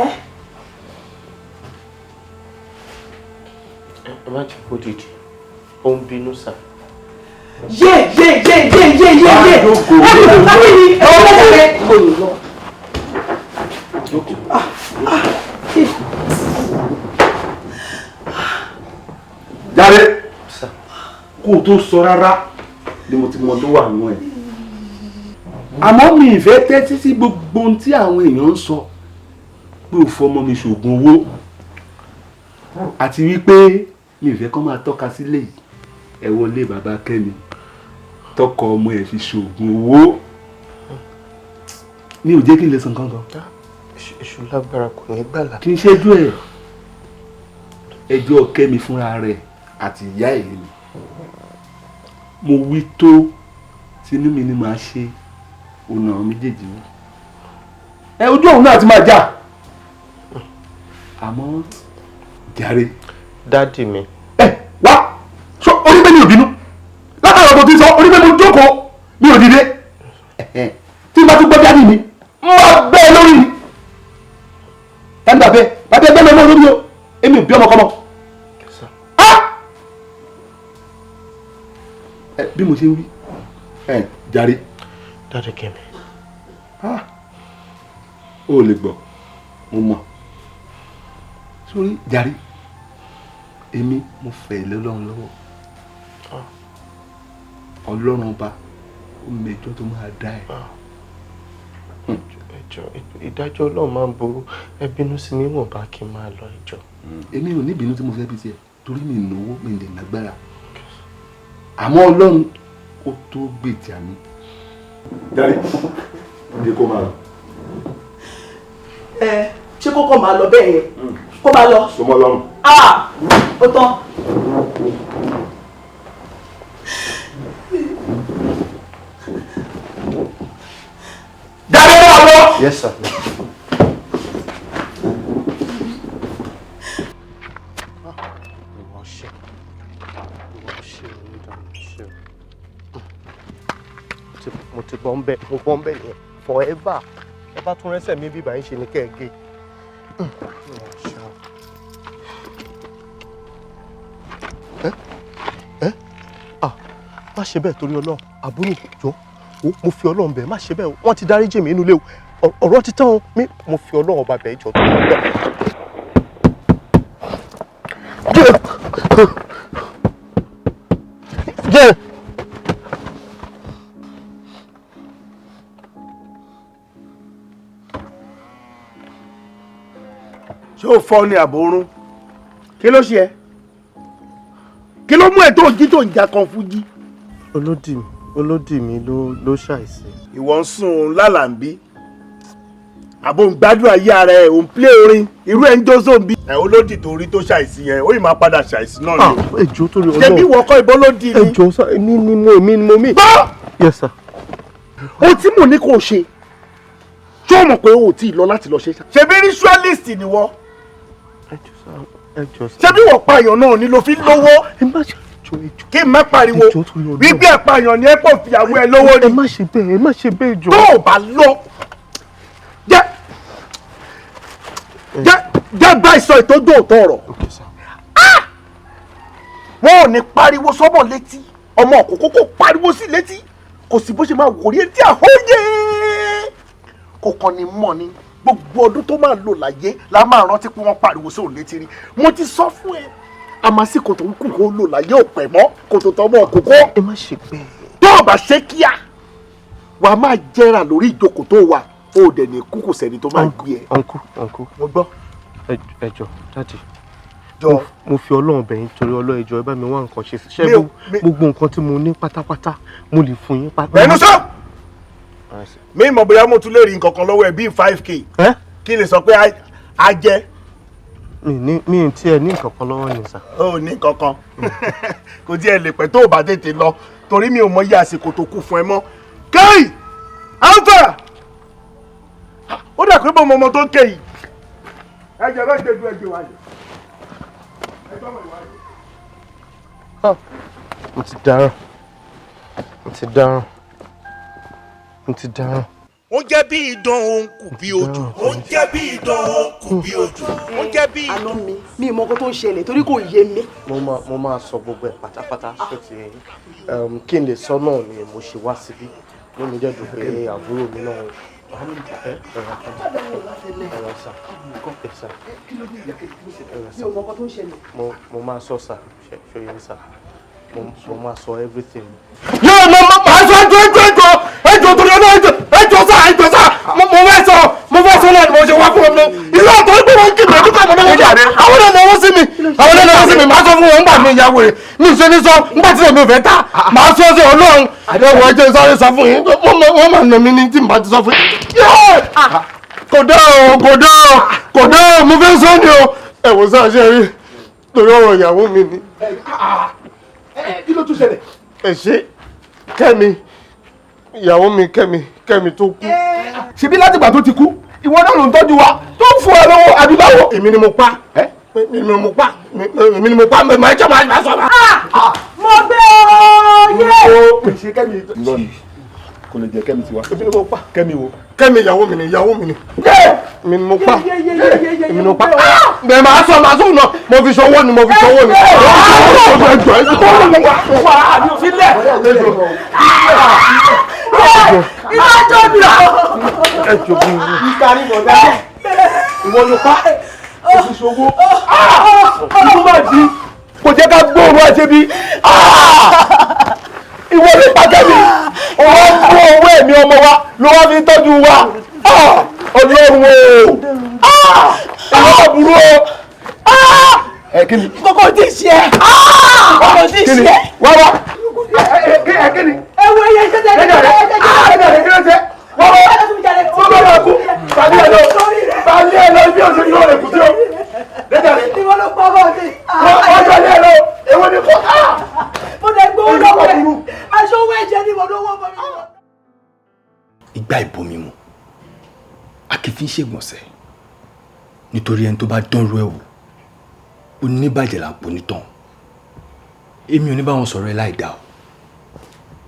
ẹ́. Ẹ má jẹ́ kó dìde, ó ń bínú sá. Yé. Ẹ kò bá mi ní ọ̀rọ̀ lẹ́sẹ̀. kó o tó sọ rárá ni mo ti mọ tó wà nù ẹ̀. àmọ́ mi ìfẹ́ tẹ́tí sí gbogbo ohun tí àwọn èèyàn ń sọ pé o fọmọ mi ṣoògùn owó àti wípé mi ìfẹ́ kọ́ máa tọ́ka sílé yìí ẹ wọlé bàbá Kẹ́mi tọkọ ọmọ ẹ̀ fi ṣoògùn owó mi ò jẹ́ kí n lè san kankan. èṣù lágbára kò ní gbàlà. kí n ṣẹ́jú ẹ̀ ẹjọ́ Kẹ́mi fúnra rẹ̀ àti ìyá ẹ̀ ni mo wí tó tinú mi ni màá ṣe ọ̀nà àwọn méjèèjì wọn. ẹ ojú òun náà ti máa jà àmọ́ jàre. dádì mi. ẹ wá sọ orí pé mi ò bínú látàrí ọ̀dọ̀ tí ń sọ orí pé mo jókòó mi ò dìde tí n bá tún gbọ́ dádì mi máa bẹ́ẹ̀ lórí mi. ẹ ń gbà bẹ́ẹ̀ bàbá ẹgbẹ́ mi ọmọ lórí o èmi ò bí ọmọ kọ́mọ. bí mo ṣe ń wí jàre. dádì Kẹ́mi. o lè gbọ́ mo mọ̀ sórí jàre èmi mo fẹ́ ilé ọlọ́run lọ́wọ́ ọlọ́run ọba ó mẹjọ tó máa dá ẹ. ẹjọ́ ìdájọ́ ọlọ́run máa ń ború ẹ bínú sí mi wọ̀n bá kí n máa lọ ìjọ. èmi ò ní ìbínú tí mo fẹ́ bí tiẹ̀ torí mi ìnáwó mi lè lágbára àmọ́ ọlọ́run ó tó gbèjà mi. jàre ǹdí kó máa lọ. ṣé kókó máa lọ bẹ́ẹ̀ yẹn kó máa lọ. sọmọ lọ́rùn. ó tán. dáre wà lọ. yes sir. mo ti bọ́ ń bẹ̀ nìyẹn forever ẹ bá tún rẹ́sẹ̀ mi bíbá yín ṣe ni kẹ́ẹ̀gé. má ṣe bẹ́ẹ̀ torí ọlọ́run àbúrò jọ mo fi ọlọ́run bẹ̀ má ṣe bẹ́ẹ̀ wọ́n ti dáríjì mí inú ilé o ọ̀rọ̀ ti tán o mo fi ọlọ́run ọba bẹ̀ jọ tó lọ bẹ́ẹ̀. ṣé o fọ́ ni àbórún kí ló ṣe ẹ́ kí ló mú ẹ tó jí tó ń jà kan fún jí. olódì mi ló ṣàìsí. ìwọ ń sùn lálàmbí àbò ń gbádùn ayé ara ẹ ò ń plé orin irú ẹ ń jó zombi. ẹ olódì tó rí tó ṣàìsí yẹn ó yìí máa padà ṣàìsí náà ni o. ejò torí Ọlọ́run ṣé bí wọ́kọ́ ìbọn ló di ni. ejò sọ èmi ni mo mí. bọ́. yes sir. ohun tí mo ní kó o ṣe tí o mọ̀ pé o ò tí ì lọ láti lọ ṣe ṣe bí ritualist ni wọ́n. ṣé bí wọ́n pààyàn náà ni ló fi lówó. kí n má pariwo gbígbé àpààyàn ni ẹ pọ̀ fìyàwó ẹ lówó ni. ẹ má ṣe bẹ́ẹ̀ jọ. tó o bá lọ jẹ́ bá ìsọ ìtọ́jú òótọ́ ọ̀rọ̀. wọn ò ní pariwo sọ́mọ̀ létí ọmọ òkókó kò pariwo sí létí kò sí bó ṣe máa wòrí etí àhóyè kò kàn ní mọ̀ ni gbogbo ọdún tó máa lò láyé la máa rántí pé wọ́n pariwo sóun létí rí mo ti sọ fún ẹ àmásìkò tó ń kù kó lò láyé ò pẹ́ mọ́ kò tó tọ́ mọ́ òkókó. ẹ má ṣe bẹ́ẹ̀. tó o bá ṣe kíá wàá máa jẹ́ra lórí ìjókòó tó wà ó dẹ̀ ní kú kò sẹ́ni tó máa gbé ẹ. ọ̀nkú mo gbọ́. ẹ jọ̀ọ́ dáàdì mo fi ọlọ́run bẹ̀yìn torí ọlọ́run ẹ jọ̀ọ́ ẹ bá mi wá nǹkan ṣe ṣe gbogbo nǹkan tí mo ní pátápátá mo lè fún yín pátá. bẹ́ẹ̀ni sọ mi mọ̀ bóyá mo tún lè rí nǹkan kan lọ́wọ́ ẹ bíi 5k kí lè sọ pé a jẹ́. mi ì tiẹ̀ ní nǹkan kan lọ́wọ́ ni sà. ó ní nǹkan kan kò tiẹ̀ lè pẹ́ tó o bá tètè lọ torí mi ò mọ iye àsìkò tó kù fún ẹ mọ́. kéyì alfa ó dà pé bọ́ ọmọ tó ń ké yìí ẹjẹ bá gbẹdú ẹgbẹ wa yìí ẹjọ mọ ìwà yìí. mo ti dáràn mo ti dáràn. ó jẹ́ bí idán òun kù bí ojú. ó jẹ́ bí idán òun kù bí ojú. ó jẹ́ bí. àná mi ì mọ nǹkan tó ń ṣẹlẹ̀ torí kò yé mi. mo máa sọ gbogbo ẹ̀ pátápátá ṣé ti kí n lè sọ náà ni mo ṣe wá síbí ní mi jẹ́ dùn pé àbúrò mi náà mo máa sọ sà ṣe yẹn sà mo máa sọ everything. yóò máa sọ ẹjọ́ torí ọlọ́run ẹjọ́ sá mo fẹ́ sọ náà ni mo ṣe wá fún ọmọ ìlú ọ̀tọ̀ ìgbé wọn kí lóòótọ́ àmọ́ náà jáde àwọn náà náwó sí mi máa sọ fún wọn nígbà mi ìyàwó rẹ̀ mi ṣe ní sọ nígbà tí èmi ò fẹ́ ta máa sọ sí ọlọ́run àdéhùn ẹjọ́ sáré sọ fún yín wọ́n máa nà mí ní tí mo bá ti sọ fún yín. kò dá o mo fẹ́ sọ ni o ẹ̀wọ̀n sáà ṣe rí torí ọ̀rọ̀ ìyàwó mi ni. kí ló tún ṣẹlẹ̀. ẹ ṣe Kẹ́mi ìyàwó mi Kẹ́mi tó kú. ṣebí látìgbà tó ti kú ìwọ náà ló ń tọ́jú wa tó ń fún ẹ lọ́wọ́ àdúgbò. èmi ni mo pa èmi ni mo pa mẹ́ẹ̀ jẹ́ máa sọ ma. mo gbé o yé. ṣe Kẹ́mi lọ́ni kò lè jẹ́ Kẹ́mi tiwa. èmi ni mo pa Kẹ́mi wo. Kẹ́mi ìyàwó mi ni èmi ni mo pa èmi ni mo pa. bẹ́ẹ̀ máa sọ náà mo fi ṣọwọ́ ni. ìdájọ́ mi ò. ẹ jòkó ìkàrí bọ̀dá ìwọ ló pa òṣìṣòwò ìlú máa di kò jẹ́ ká gbóòrò ẹ̀ṣẹ̀ bí ìwọ ló pa Kẹ́mi ọwọ́ kó owó ẹ̀mí ọmọ wa ló wá fi tọ́jú wa ọlọ́run o ìwọ burú o kí ni. kókó tí ṣe kókó tí ṣe. wá kí ni. ewu ẹyẹ ṣe tẹ kí ló ṣe. wọ́n kú bàbí ẹ̀ lọ ibi òṣèlú yóò rẹ̀ kù sí o. ìwọ ló pa bọ́ ọdún. wọ́n jọ ní ẹ lọ èwo ni kò. mo lè gbowó lọ́wọ́ ẹ̀ aṣọ owó ẹ̀jẹ̀ ni mo lówó mọ́ mi. ìgbà ìbomi mu a kì í fi ń ṣègbọ̀nsẹ̀ nítorí ẹni tó bá dánrú ẹ̀ wò oníbàjẹ́ là ń pò nítàn èmi ò ní bá wọn sọ̀rọ̀ ẹ láì dá o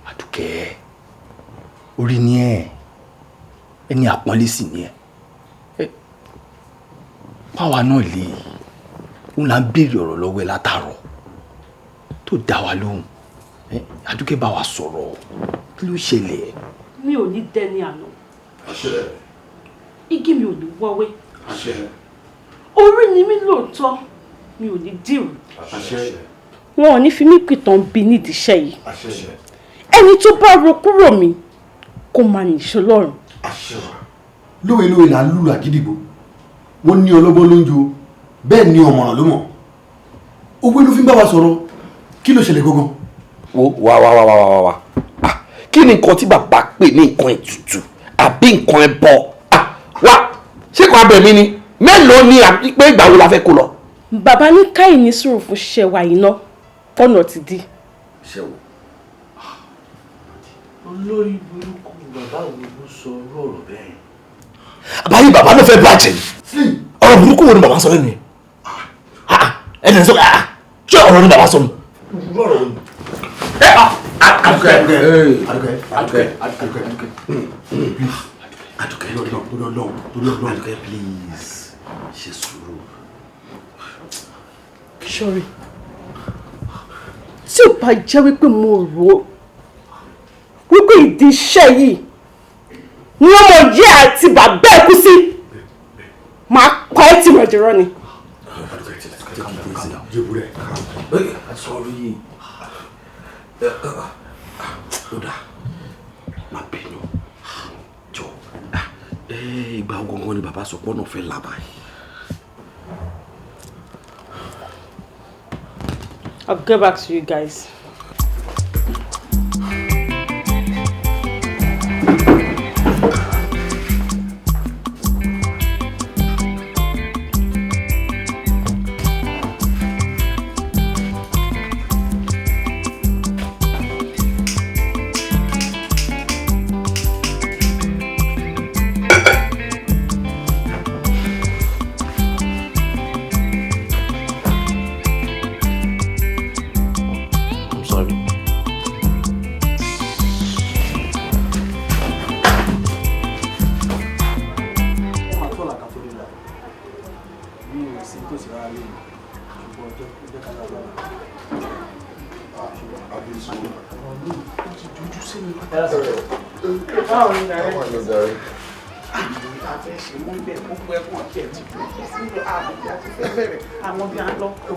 Àdùkẹ́ orí ni ẹ ẹni àpọ́nlé sì ni ẹ páwa náà lè òun là ń béèrè ọ̀rọ̀ lọ́wọ́ ẹ látàárọ̀ tó dá wa lóhùn Àdùkẹ́ bá wa sọ̀rọ̀ kí ló ṣẹlẹ̀. mi ò ní dẹni àná igi mi ò ní wọ́wé orí ni mí lóòótọ́ mi ò ní dìrù wọn ò ní fi mí pìtàn bí nídìí iṣẹ́ yìí ẹni tó bá ro kúrò mi kó máa nìṣó lọ́rùn. lówe là ń lùlù àgídìgbò wọ́n ní ọlọ́gbọ́n ló ń jo bẹ́ẹ̀ ni ọ̀mọ̀ràn ló mọ̀ owó ló fi ń bá wa sọ̀rọ̀ kí ló ṣẹlẹ̀ gangan. wá kí ni nǹkan tí bàbá pè ní nǹkan ètùtù àbí nǹkan ẹbọ wá ṣé kan abẹ mi ni mélòó ni àbí pé ìgbà wo la fẹ́ kó lọ. bàbá ní káyì ní sùúrù fún ṣiṣẹ́ wa iná ọ̀nà ti di. ṣé o. olórí burúkú bàbá wo ló sọ ọ̀rọ̀ bẹ́ẹ̀. àbáyé bàbá ló fẹ́ bàjẹ́ ọ̀rọ̀ burúkú wo ni bàbá sọ lẹ́nu yẹn ẹni sọ ṣé ọ̀rọ̀ ni bàbá sọ ni. Àdùkẹ́ please ṣe sùúrù. Sorry tí ò bá jẹ́ wípé mo rò ó wípé ìdí iṣẹ́ yìí ni ọmọ yẹ àti bàbá ẹ̀ kú sí máa pa ẹ́ tì rọ̀jọ̀rọ̀ ni. ìgbà gangan ni bàbá sọ pé ọ̀nà fẹ́ là báyìí. I'll get back to you guys.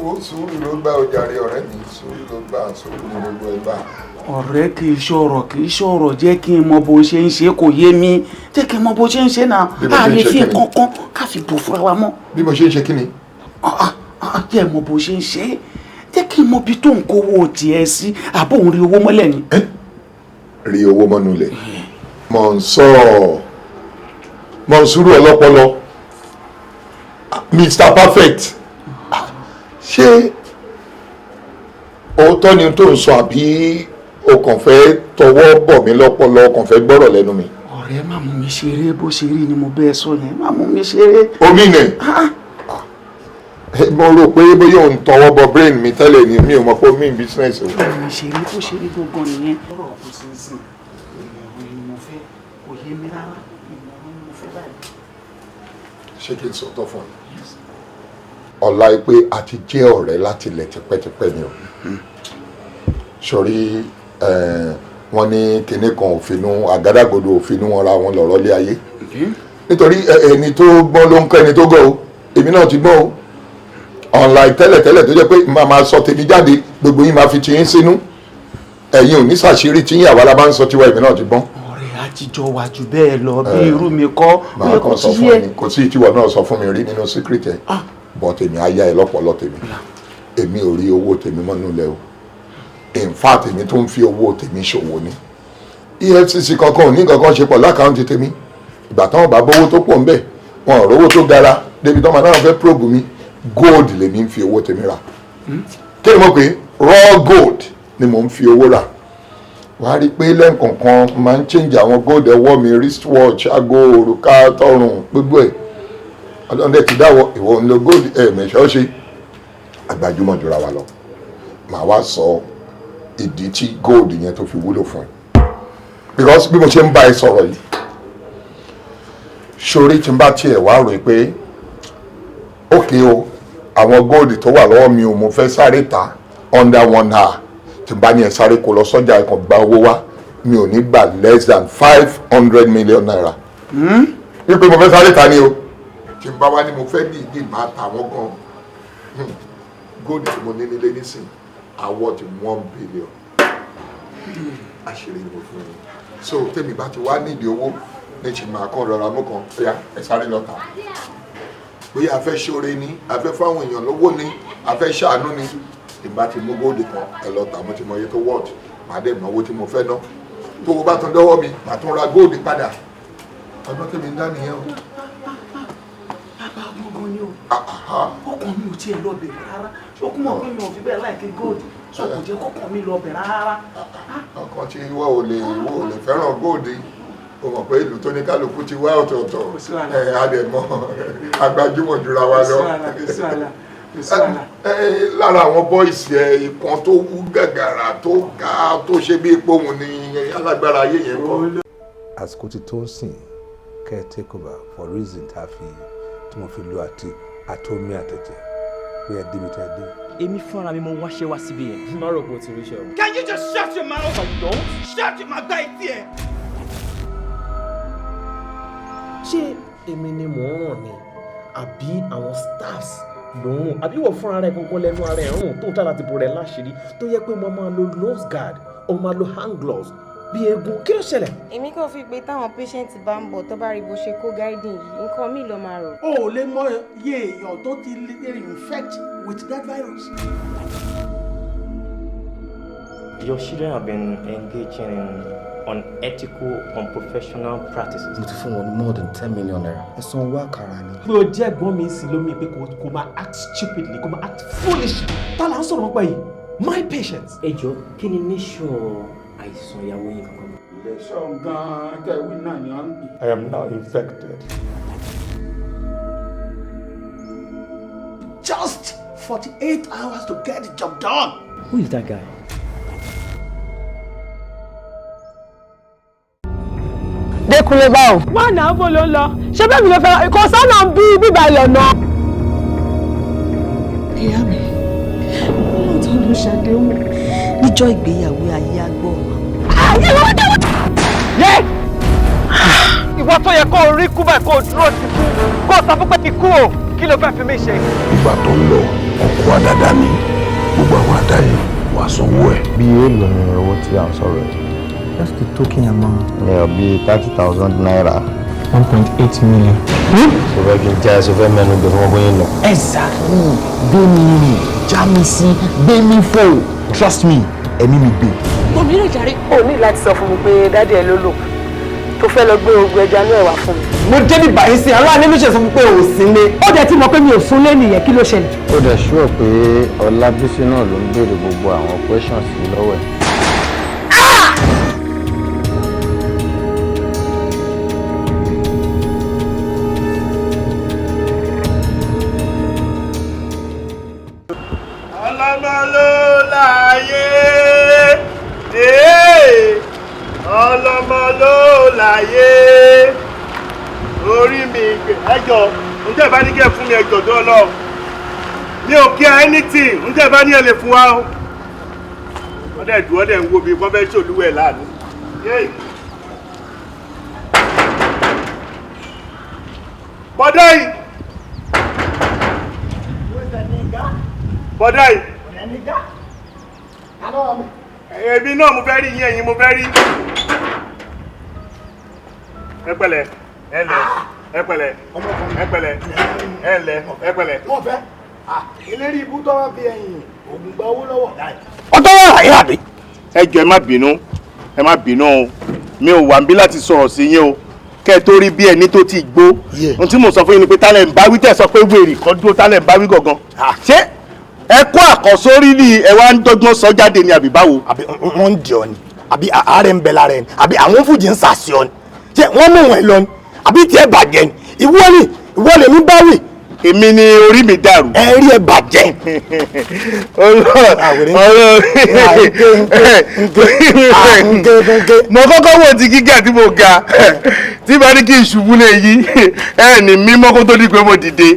Wo sùúrù ló gbà ojàre ọ̀rẹ́ mi, sùúrù ló gbà, sùúrù ní gbogbo ẹgbà. Ọ̀rẹ́ kì í ṣọ̀rọ̀ jẹ́ kí n mọ bó ṣe ń ṣe kò yé mi, jẹ́ kí n mọ bó ṣe ń ṣe náà, a lè fi kankan ká fi bò fúnra wa mọ́. Bí mo ṣe ń ṣe kí ni? Jẹ́ mọ bó ṣe ń ṣe, jẹ́ kí n mọ bí tó ń kówó tiẹ̀ sí, àbò òun rí owó mọ́lẹ̀ ni. Rí owó mọ́nú lẹ̀. Mọ̀nsúrù ọlọ́pọlọ, Mr. Perfect, ṣé òótọ́ ni tó ń sọ àbí o kàn fẹ́ tọwọ́ bọ̀ mí lọ́pọlọ, o kàn fẹ́ gbọ́rọ̀ lẹ́nu mi? Ọ̀rẹ́ má mú mi ṣeré bó ṣe rí ni mo bẹ́ẹ̀ sọ yẹn, má mú mi ṣeré. Omi nẹ̀. Mo rò pé bóyá òun tọwọ́ bọ brain mi tẹ́lẹ̀ ni mi ò mọ̀ pé mi ń business o. Má mú mi ṣeré bó ṣe rí gbogbo nìyẹn. Ọ̀rọ̀ kò sí sí ìrìn ni mo fẹ́, kò yé mi rárá, ìmọ̀ràn ni mo fẹ́ báyìí. Ṣé kí n sọ̀tọ̀ fún ẹ? Ọ̀la pé a ti jẹ́ ọ̀rẹ́ láti ilẹ̀ tipẹ́tipẹ́ ni o. Sọ̀rí wọ́n ní kinní kan òfinú àgádágodo òfinú wọn ra wọn lọ̀rọ̀ lé ayé. Nítorí ẹni tó gbọ́n ló ń kọ́ ẹni tó gọ̀ o, èmi náà ti gbọ́n o. Online tẹ́lẹ̀tẹ́lẹ̀ tó jẹ́ pé màá máa sọ tèmi jáde, gbogbo yín máa fi tiyín sínú. Ẹ̀yin ò ní ṣàṣírí tí yín àwa la bá ń sọ tiwa, èmi náà ti gbọ́n. Àtijọ́ wà jù bẹ́ẹ̀ lọ bí irú mi kọ́. Màá kàn sọ fún ẹni, kò sí ìtiwọ̀ náà sọ fún mi rí nínú secret ẹ̀. Bọ́ tèmi ayá ẹ lọ́pọ̀lọ́ tèmi. Èmi ò rí owó tèmi mọ́nú ilẹ̀ o. In fact èmi tó ń fi owó tèmi ṣòwò ni. EFCC kankan ò ní kankan ṣe pọ̀ lákàntì tèmi. Ìgbà táwọn bá bówó tó pọ̀ ń bẹ̀, wọn ò rówó tó gara débi tán máa náà fẹ́ probe mi. Gold lèmi ń fi owó tèmi rà. Kí ni mo pè é? Raw gold ni mò ń fi owó rà. Wàá rí i pé lẹ́ǹkọ̀ọ̀kan máa ń change àwọn gold ẹwọ́ mi, wristwatch, aago, òrùka, tọrùn, gbogbo ẹ̀. Ọlọ́dẹ ti dáwọ́ ìwọ ń lo gold mẹ̀ṣọ́ ṣe àgbàjúmọ̀ jura wa lọ. Màá wá sọ ìdí tí gold yẹn tó fi wúlò fún ẹ. Because bí mo ṣe ń bá ẹ sọ̀rọ̀ yìí, ṣorí tí n bá tiẹ̀ wá rò pé ókè o, àwọn gold tó wà lọ́wọ́ mi ò mo fẹ́ sáré ta under 1 hour. Tí n bá ní ẹ sáré kó lọ sọ́jà ẹ̀kan gba owó wá, mi ò ní gbà less than 500 million naira. Wípé mo fẹ́ sáré ta ni o. Tí n bá wá ní mo fẹ́ dìídì máa ta wọ́n gan. Gold tí mo ní nílé nísìn, àwọ̀ ti 1 billion. Àṣírí ni mo fún yín. So tèmi bá ti wá nídìí owó, ní ti máa kàn rọra mú kan, bóyá ẹ sáré lọ tà. Bóyá a fẹ́ ṣoore ni, a fẹ́ fáwọn èèyàn lówó ni, a fẹ́ ṣàánú ni. Ìgbà tí mo góòdì kan ẹ lọ tà, mo ti mọ iye tó wọ́ọ̀tì, màá dẹ̀ náwó tí mo fẹ́ ná. Tó o bá tán dọ́wọ́ mi, màá tún ra góòdì padà. Ọdún tèmi ń dá nìyẹn o. Bàbá gbọ́ngàn ni o. Ọkàn mi ò tiẹ̀ lọ bẹ̀ rárá. Ṣókùn mọ̀ pé mi ò fi bẹ́ẹ̀ láìké góòdì. Sọ kò jẹ́ kọ́kàn mi lọ bẹ̀ rárá. Ọkàn tí ìwọ ò lè fẹ́ràn góòdì. O mọ̀ pé ìlú tó ní kálukú ti wá ọ̀tọ̀ọ̀tọ̀. Adẹ̀mọ́ agbájúmọ̀ jura wa lọ. Lára àwọn bọ́ìsì ìkan tó wú gàgàrà tó ga tó ṣe bí ipò òun ni alágbára ayé yẹn kọ́. Àsìkò ti tó ń sìn kẹ́ ẹ take over for reason tí mo fi lo àtomi àtẹ̀jẹ̀ pé ẹ débi tí ẹ dé. Èmi fúnra mi mo wáṣẹ́ wá síbí yẹn. Má rò pé o ti ríṣẹ́ o. Can you just shut your mouth? Don't shut your mouth etí ẹ. Ṣé èmi ni mò ń ràn ni àbí àwọn staffs ló ń rùn àbí wọ́n fúnra rẹ̀ gangan lẹ́nu ara ẹ̀ rùn tó ń tà láti bò rẹ̀ láṣìírí tó yẹ pé mo máa lo nose guard o máa lo hand gloves bí eegun kí ló ṣẹlẹ̀. Èmi kàn fi pé táwọn patient bá ń bọ̀ tó bá rí bó ṣe kó guiding yìí nǹkan míì ló máa rò. O ò lè mọ iye èèyàn tó ti infect with that virus. Your children have been engaging in unethical, unprofessional practices. Mo ti fún wọn ní more than 10 million naira. Ẹ̀sán owó àkàrà ni. Pé o jẹ́ ẹ̀gbọ́n mi sí lómi pé kò máa act stupidly, kò máa act foolishly. Tá là ń sọ̀rọ̀ nípa yìí? My patience. Ẹ jọ̀ọ́, kí ni nature àìsàn ìyàwó yìí kankan? Ilé-iṣẹ́ gan-an kẹ̀wé náà ni wọ́n ń bì. I am now infected. Just 48 hours to get the job done. Who is that guy? Dékúnlé báwo. Wọ́n náà bó ló ń lọ. Ṣé bẹ́ẹ̀ mi ló fẹ́ kó sọ́nà bí bíbá ìlọ̀nà? Ìyá mi, lóòótọ́ ló ṣàdéhùn níjọ́ ìgbéyàwó ayé agbọ́. Ayé ló dé wọ́n. Yé! Ìwọ tó tó yẹ kó rí kú báyìí kó dúró sí kú kó sọ fún pé kí kú o kí ló fẹ́ fi mí ṣe. ìgbà tó ń lọ ọkọ̀ àdáda ni gbogbo àwọn àdáyé wà sanwó ẹ̀. bí èèlò ni owó tí à ń sọ̀rọ̀ ẹ̀. just a token amount. ní ọ̀bí 30,000 naira. 1.8 million. so fẹ́ kí n jẹ́ ẹ̀sọ́ fẹ́ mẹ́nu gbé fún ọgbọ́n yín lọ. exactly gbẹ̀mí rìn jámísí gbẹ̀mí fò trust me ẹ̀mí mi gbé. omi rẹ̀ jàre. o ní láti sọ fún mi pé dádì ẹ ló lò tó fẹ́ lọ gbé ogun ẹja ní ẹ̀wà fún mi. mo débi báyìí sí aláàánú mi ṣe sọ fún pé ò sí lé. ó dẹ̀ ti mọ̀ pé mi ò sún lé nìyẹn kí ló ṣẹlẹ̀. ó dẹ̀ ṣúọ̀ pé Ọlábísí náà ló ń béèrè gbogbo àwọn questions sí lọ́wọ́ ẹ̀. ọlọ́mọ ló láyé orí mi ẹjọ́ ǹjẹ́ ìbá ní kí ẹ fún mi ẹjọ́ tó lọ mi ò kí anything ǹjẹ́ ìbá ní ẹ lè fún wa ó wọ́n dẹ̀ dùn ọ́ dẹ̀ ń wo bí wọ́n fẹ́ ṣòlúwẹ̀ láàánú. bọ́dá yìí bọ́dá yìí èmi náà mo fẹ́ rí yín ẹ̀yin mo fẹ́ rí. ẹ pẹ̀lẹ́ ẹ lẹ ẹ pẹ̀lẹ́ ẹ pẹ̀lẹ́ ẹ lẹ ẹ pẹ̀lẹ́. wọ́n fẹ́ ìlérí ibú tó wá fi ẹ̀yìn ògùn gba owó lọ́wọ́ láì. ọjọ́ wà láyé àbí. ẹ jọ̀ọ́ ẹ má bínú o mi ò wà ń bí láti sọ̀rọ̀ sí yín o kẹ́ ẹ tó rí bí ẹni tó ti gbó ohun tí mo sọ fún yín ni pé tálẹ̀ ń bá wí tẹ̀ sọ pé wèrè kan dúró tálẹ̀ ń bá wí gangan ṣé ẹ kó àkọ́sórí ni ẹ wá ń dọ́gbọ́n sọ jáde ni àbí báwo. àbí wọ́n ń di ọ ni àbí àárẹ̀ ń bẹ lára ẹ ni àbí àwọn fújì ń sàṣì ọ ni ṣé wọ́n mú wọn lọ ni àbí tiẹ̀ bàjẹ́ ni ìwọ lèmi bá wì. èmi ni orí mi dàrú. ẹ rí ẹ bàjẹ́. mo kọ́kọ́ wò ti gíga tí mo ga tí bá ní kí n ṣubú lè yí ẹ ní mímọ́ kó tó di pé mo dìde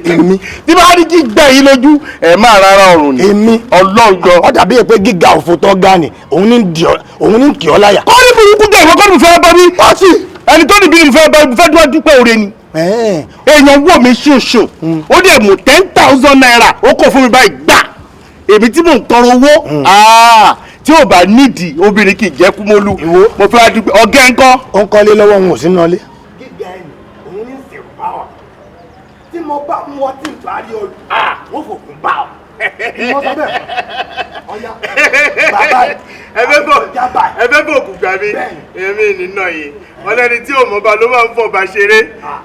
tí bá ní kí n gbà yín lójú ẹ máa rárá ọrùn ni. èmi ọlọ́jọ́. ó dàbí pé gíga òfò tó ga ni òun ní kì ọ́ láyà. kọ́ ní burúkú dẹ̀ ìwọ́n kọ́ ní mo fẹ́ bá mi. ẹni tó níbi mo fẹ́ bá mi fẹ́ dúpẹ́ òre ni. èèyàn wò mí ṣoṣo ó dẹ̀ mú 10,000 naira ó kò fún mi báyìí gbà èmi tí mò ń tọrọ owó tí ò bá nídìí obìnrin kì í jẹ́ kúmọ́lú mo fẹ́ dúpẹ́ ọ̀gá ńkọ́. ó ń kọ́lé lọ́wọ́ òun ò sí nọ́lé. gíga ẹni òun ní ìsìn bá ọ tí mo bá mú ọtí ìparí olù wọ́n fòkun bá ọ. mo sọ bẹ́ẹ̀ ọ̀ya bàbá ẹ fẹ́ bò kù gbà mí èmi nínà yìí ọlẹ́ni tí ò mọ̀ bá ló máa ń fọ̀ bá ṣeré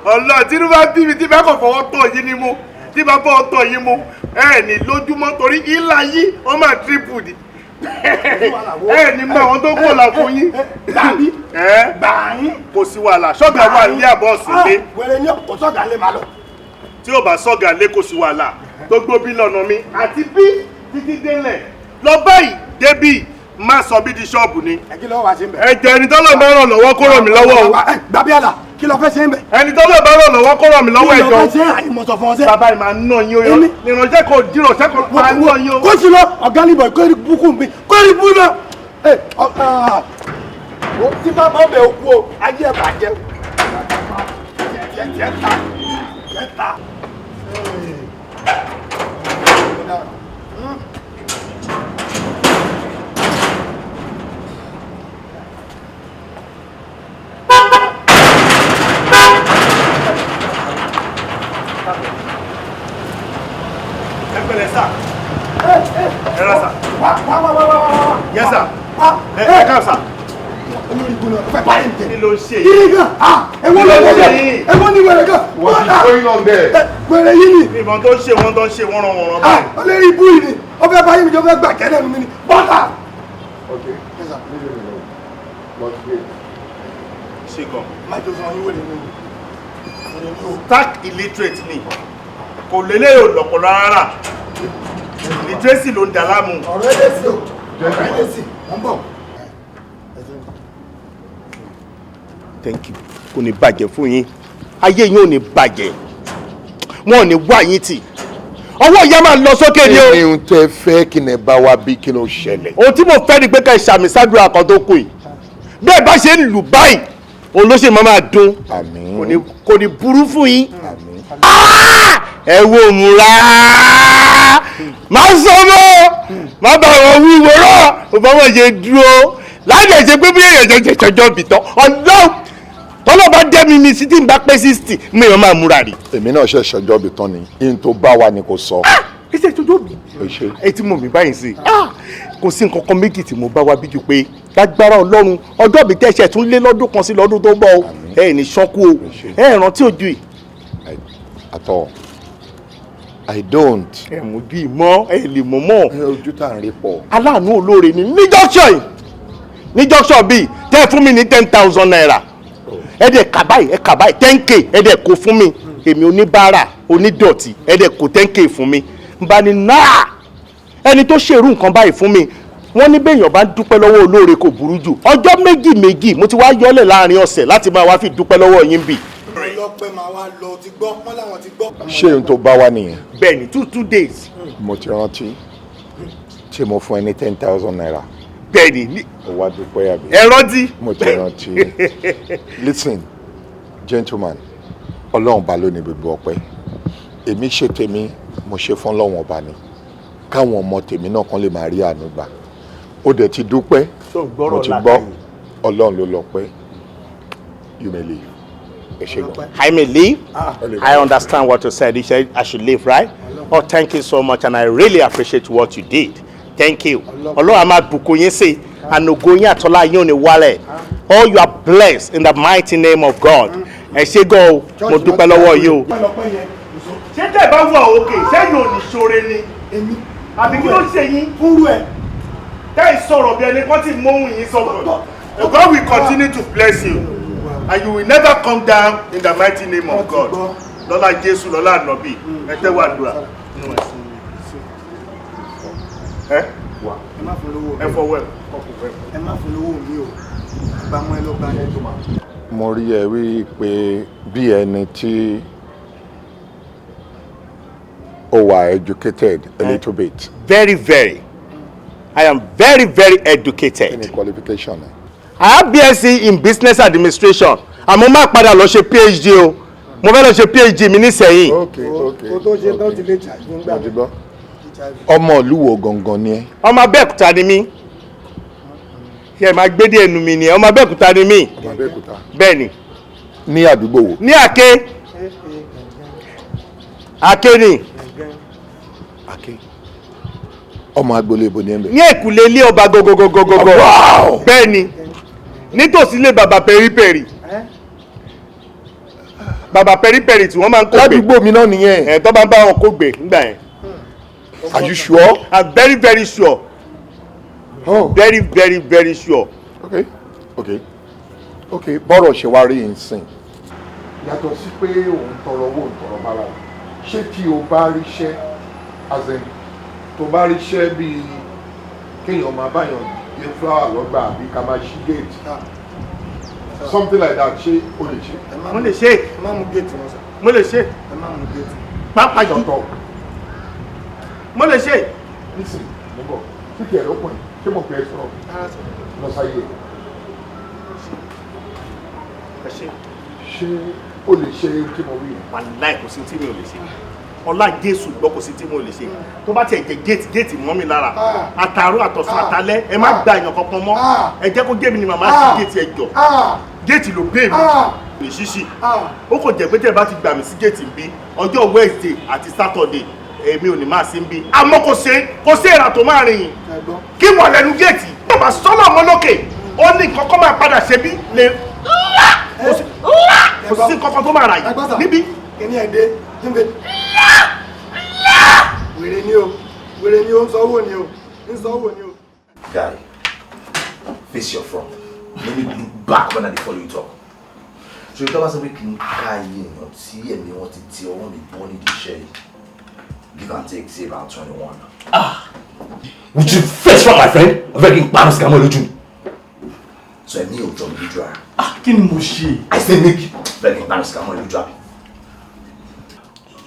ọlọ́ọ̀ tí ló bá bí mi tí bá kàn fọwọ́ tọ̀ yín ní mú tí bá fọwọ́ tọ̀ yín mú ẹ ní lójúmọ́ torí ìlà yìí ó máa tírípù ni ẹ ní mọ àwọn tó kọ̀ là fún yín kò sí wàhálà ṣọ́gà wà ní àbọ̀ sílé wẹ̀rẹ̀ ní ọ̀pọ̀ sọ́gà lè máa lọ. tí ò bá sọ́gà lé kò sí wàhálà tó gbó bí lọ́nà mi àti bí títí délẹ̀ lọ báyìí débì má sọ bí di ṣọ́ọ̀bù ni. kí ló wá ṣe ń bẹ̀. ẹ̀jẹ̀ ẹni tọ́lọ̀ bá ràn lọ́wọ́ kó ràn mí lọ́wọ́ o. gbàbí àlà kí ló fẹ́ ṣe ń bẹ̀. ẹni tọ́lọ̀ bá ràn lọ́wọ́ kó ràn mí lọ́wọ́ ẹ̀jọ̀. kí ló fẹ́ ṣe àìmọ̀sọ̀ fún ọ sẹ́. bàbá ìmọ̀ náà yín o yọ ìrànjẹ́ kò dìrọ̀ṣẹ́ kò pa ní ọyún o. kó sì lọ ọ̀gá níbọ̀ kó rí búkú mi kó rí bú náà. tí bá bá bẹ̀ òkú o ayé ẹ̀ bàjẹ́ Yes, sir. Ẹ ká sà. Kí ló ń ṣe yìí? Yìí gan, ẹ̀wọ́n ló wọlé, ẹ̀wọ́n ní wẹ̀rẹ̀ gan. What is going on there? Wẹ̀rẹ̀ yìí ni. Ìbọn tó ń ṣe wọ́n tó ń ṣe wọ́n ràn wọ́n ràn báyìí. Olórí ibú yìí ni, ó fẹ́ báyìí mi jọ fẹ́ gbà kẹ́lẹ́ mi ni, bọ́tà. Okay. Yes, sir. But wait. Ṣé gan? Má jọ sọ yín wẹ̀rẹ̀ mi. Stark illiterate ni. Kò lélẹ̀ yóò lọ̀pọ̀ rárá. Literacy ló ń dà láàmú. Ọ̀rọ̀ ẹlẹ́sì o, ọ̀rọ̀ ẹlẹ́sì, wọ́n bọ̀. Thank you. Kò ní bàjẹ́ fún yín. Ayé yín ò ní bàjẹ́. Wọ́n ò ní wá yín tì. Ọwọ́ ìyá máa lọ sókè ni o. Kí ni ohun tẹ́ fẹ́ kí ni bá wa bí kí ló ṣẹlẹ̀? Ohun tí mo fẹ́ ni pé ká ìṣàmì sádùúrà kan tó kù yìí. Bẹ́ẹ̀ bá ṣe ń lù báyìí, òun ló ṣe máa dún kò ní burú fún yín ẹ wo múra má sọmọ má bá wọn wíwo rọ òbá wọn ṣe dúró láti ṣe pé bí èèyàn jẹjẹ ṣọjọ́ bìtọ́ ọ̀dọ́ tọ́lọ́ bá dẹ́ mi ní sí tí n bá pé 60 mi ò máa múra rí. èmi náà ṣe ṣọjọ́ bìtọ́ ni ihun tó bá wà ní kò sọ. iṣẹ́ ìṣọjọ́ mi ẹ tí mo mi báyìí sí kò sí nǹkan kan méjì tí mo bá wá bí ju pé lágbára Ọlọ́run ọjọ́ bí tẹ́ṣẹ̀ tún lé lọ́dún kan sí lọ́dún tó ń bọ̀ ẹ ní ṣọ́kú o ẹ rántí ojú yìí. àtọ I don't. ẹ mú bí mọ ẹ lè mọ mọ. ojú tá à ń rí pọ̀. aláàánú olóore ni ní junction bíi tẹ́ fún mi ní 10,000 naira ẹ dẹ̀ kà báyìí 10k ẹ dẹ̀ kó fún mi èmi oníbàárà onídọ̀tí ẹ dẹ̀ kó 10k fún mi n bá ní náà ẹni tó ṣèrú nǹkan báyìí fún mi wọ́n ní béèyàn bá ń dúpẹ́ lọ́wọ́ olóore kò burú jù ọjọ́ méjì mo ti wá yọ́lẹ̀ láàrin ọ̀sẹ̀ láti máa wá fi dúpẹ́ lọ́wọ́ yín bì. ọlọ́pẹ́ máa wá lọ ti gbọ́ wọ́n láwọn ti gbọ́. ṣé ohun tó bá wà nìyẹn. bẹ́ẹ̀ni 2 days. mo ti rántí ṣé mo fún ẹ ní 10,000 naira. bẹ́ẹ̀ni. ó wá dúpẹ́ àbí. ẹ rántí. mo ti rántí. listen gentleman ọlọ́run bá ló ní gbogbo ọpẹ́ èmi ṣe tèmi mo ṣe fún ọlọ́run ọba ni káwọn ọmọ tèmi náà kan lè máa rí àánú gbà ó dẹ̀ ti dúpẹ́ mo ti gbọ́ ọlọ́run ló lọ pẹ́ you may leave. I may leave. I understand what you said. You said I should leave, right? Oh, thank you so much, and I really appreciate what you did. Thank you. Ọlọ́run a máa bùkún yín sí ànàgó yín àtọ́lá yín ò ní wálẹ̀. All you are blessed in the mighty name of God. Ẹ ṣé gan o, mo dúpẹ́ lọ́wọ́ yín o. ṣé tẹ̀ bá wà òkè sẹ́yìn ò ní ṣoore ni àbí kí ló ṣe yín fúnrú ẹ̀ tẹ́ ìsọ̀rọ̀ bí ẹni kan ti móhùn yín sọ̀rọ̀. God will continue to bless you and you will never come down in the mighty name of God. Lọ́lá Jésù lọ́lá ànọ́bì ẹ tẹ́ wà dùà. ẹ fọwọ́ ẹ má fún lówó mi o àgbàmọ́ ẹ ló bá yẹn tó máa. mo rí ẹ wí pé bí ẹni tí ó wà educated a little bit. Very, very. I am very, very educated. Any qualification? I have BSc in business administration. Àmọ́ máa padà lọ ṣe PhD o. Mo fẹ́ lọ ṣe PhD mi nísẹ̀yìn. o tó ṣe tán ti lè jà nígbà. ọmọ ìlú wo gangan ni ẹ. ọmọ Abẹ́òkúta ni mí. ṣe máa gbé díẹ̀ nu mi ni ọmọ Abẹ́òkúta ni mí. ọmọ Abẹ́òkúta. Bẹ́ẹ̀ni. ní àdúgbò wo. ní Àké. Àké ni. Àké. ọmọ agboolé ibo ni ẹ ń bẹ. ní èkúlé ilé ọba gogogogogogo. Bẹ́ẹ̀ni nítòsí ilé bàbá pẹ̀rípẹ̀rí. Bàbá pẹ̀rípẹ̀rí tí wọ́n máa ń kó gbé. ládùúgbò mi náà nìyẹn. ẹ̀ tó bá ń bá wọn kó gbé nígbà yẹn. Are you sure? I'm very, very sure. Oh. Very, very, very sure. Okay. Bọ́rọ̀ ṣe wá rí ìsìn. Yàtọ̀ sí pé òun tọrọ owó òǹtọrọ bára o. Ṣé tí o bá ríṣẹ́ azẹ́n tó bá ríṣẹ́ bíi kéèyàn máa báyàn gbé fúláwà lọ́gbà àbí ká máa ṣí géètì something like that ṣé o lè ṣe? Mo lè ṣe. ẹ má mú géètì wọn sọ. Mo lè ṣe. ẹ má mú géètì. Pápá jù. Mo lè ṣe. Nísìn mo bọ̀ títí ẹ̀rọ pọ̀ ṣé mo pẹ́ sọ̀rọ̀ lọ́sàáyé. Ṣé o lè ṣe kí mo rí? Wàláì kò sí tí mi ò lè ṣe. Ọlá Jésù gbọ́ kò sí tí mo lè ṣe. Tó bá tiẹ̀ jẹ́ géètì mọ́ mi lára. Àtàrú àtọ̀sán àtalẹ́ ẹ má gba èèyàn kankan mọ́. Ẹ jẹ́ kó gé mi ni màmá sí géètì ẹjọ́. Géètì ló gbé mi. Lè ṣíṣì. Ó kò jẹ́ pé tẹ́ ẹ bá ti gbà mí sí géètì bí ọjọ́ Wednesday àti Saturday èmi ò ní máa sí bí. Àmọ́ kò sí èrà tó máa rìn. Kí wọ́n lẹ́nu géètì. Bàbá sọ́nà ọmọ lókè. Ó ní nǹkan kan máa padà ṣe bí lè. Kò sí nǹkan kan tó máa rà yìí. Níbi. Kìnìún ẹ̀dẹ́ níbi. Wèrè ni o ń sanwó ni o. Guy, face your front. Let me look back when I follow you talk. So you tell us we can ká iye èèyàn tí ẹ̀mí wọn ti ọwọ́ mi bọ́ nídìí iṣẹ́ yìí. Give and take, say about 21. Would you face from my friend? I'm begging Paris Kamel lójú. So ẹ̀mí ò jọ mi lójú ara. Kí ni mo ṣe? I say make begging Paris Kamel lójú ara.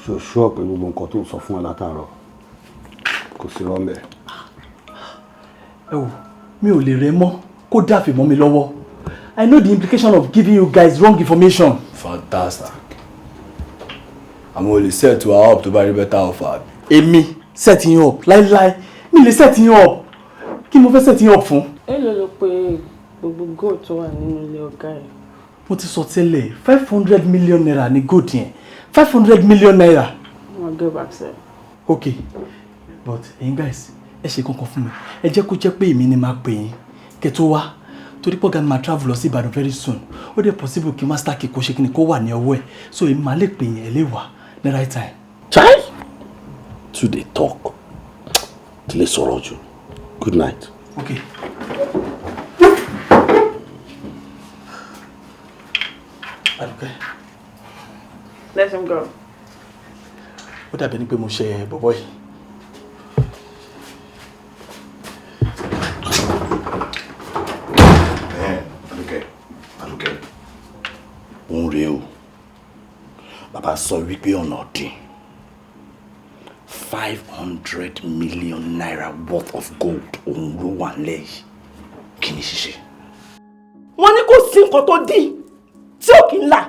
Ṣó pé gbogbo nǹkan tó ń sọ fún wa látàárọ̀ kò sí rọ́ńbẹ́. Ẹ wò mi ò lè rẹ mọ́ kó dàfẹ́ mọ́ mi lọ́wọ́. I know the implication of giving you guys wrong information. Fantastic. I'm only set to our up to buy better offer. Èmi setting you up. Láíláí, mi lè setting you up. Kí mo fẹ́ setting you up fún? Èló ló pé gbogbo gold tó wà nínú ilé ọ̀gá ẹ̀. Mo ti sọ tẹ́lẹ̀ 500 million naira ni gold yẹn. 500 million naira. I'll go back sir. Okay, but guys, ẹ ṣe kankan fún mi. Ẹ jẹ́ kó jẹ́ pé èmi ni máa pè yín. Kẹ́ tó wá. Torí pé ọ̀gá mi máa travel lọ sí Ìbàdàn very soon. Ó dẹ̀ possible kí master kí kó ṣe kí ni kó wà ní ọwọ́ ẹ̀. So èmi máa lè pè yín ẹ lè wà ní right time. Chai! Today talk. Tile sọ̀rọ̀ jù. Good night. Okay. Okay. Let him go. Ó dàbí ní pé mo ṣe bọ̀bọ̀ yìí. Àdùkẹ́. Òun rèé o. Bàbá sọ wípé ọ̀nà dín. 500 million naira worth of gold òun ló wà lẹ́yìn. Kí ni ṣíṣe? Wọ́n ní kò sí nǹkan tó dín tí ò kí ń là.